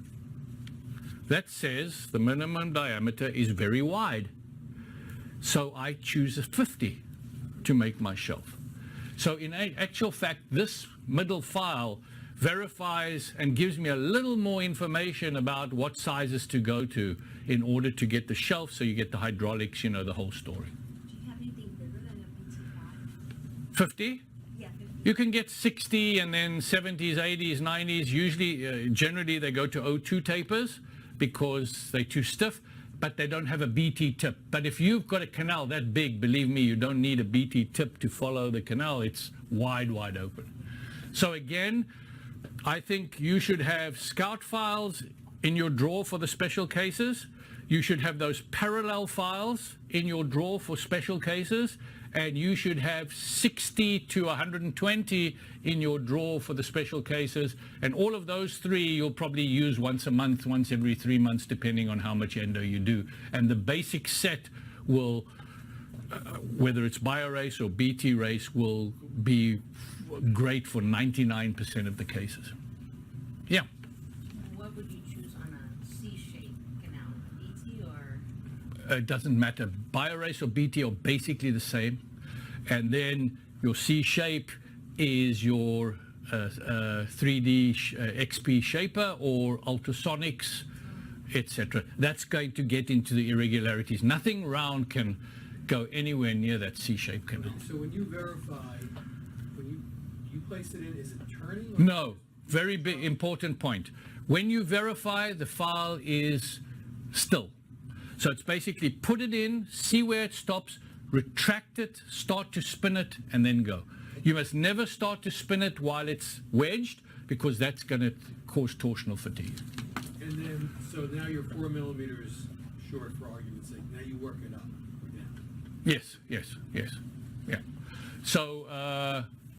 That says the minimum diameter is very wide. So I choose a 50 to make my shelf. So in actual fact, this middle file verifies and gives me a little more information about what sizes to go to in order to get the shelf, so you get the hydraulics, the whole story. Do you have anything bigger than a BT5? 50? Yeah, 50. You can get 60 and then 70s, 80s, 90s. Usually, generally, they go to O2 tapers because they're too stiff, but they don't have a BT tip. But if you've got a canal that big, believe me, you don't need a BT tip to follow the canal. It's wide, wide open. So again, I think you should have scout files in your drawer for the special cases. You should have those parallel files in your drawer for special cases. And you should have 60 to 120 in your drawer for the special cases. And all of those three you'll probably use once a month, once every 3 months, depending on how much endo you do. And the basic set will, whether it's BioRace or BT Race, will be great for 99% of the cases. Yeah. What would you choose on a C-shaped canal, BT or? It doesn't matter. BioRace or BT are basically the same. And then your C shape is your 3D XP shaper or ultrasonics, etc. That's going to get into the irregularities. Nothing round can go anywhere near that C-shaped canal. So when you verify, when you place it in, is it turning? Or No. Very big, important point. When you verify, the file is still. So it's basically put it in, see where it stops, retract it, start to spin it, and then go. You must never start to spin it while it's wedged, because that's going to cause torsional fatigue. And then, so now you're 4 millimeters short, for argument's sake. Now you work it up. Yeah. Yes. Yeah. So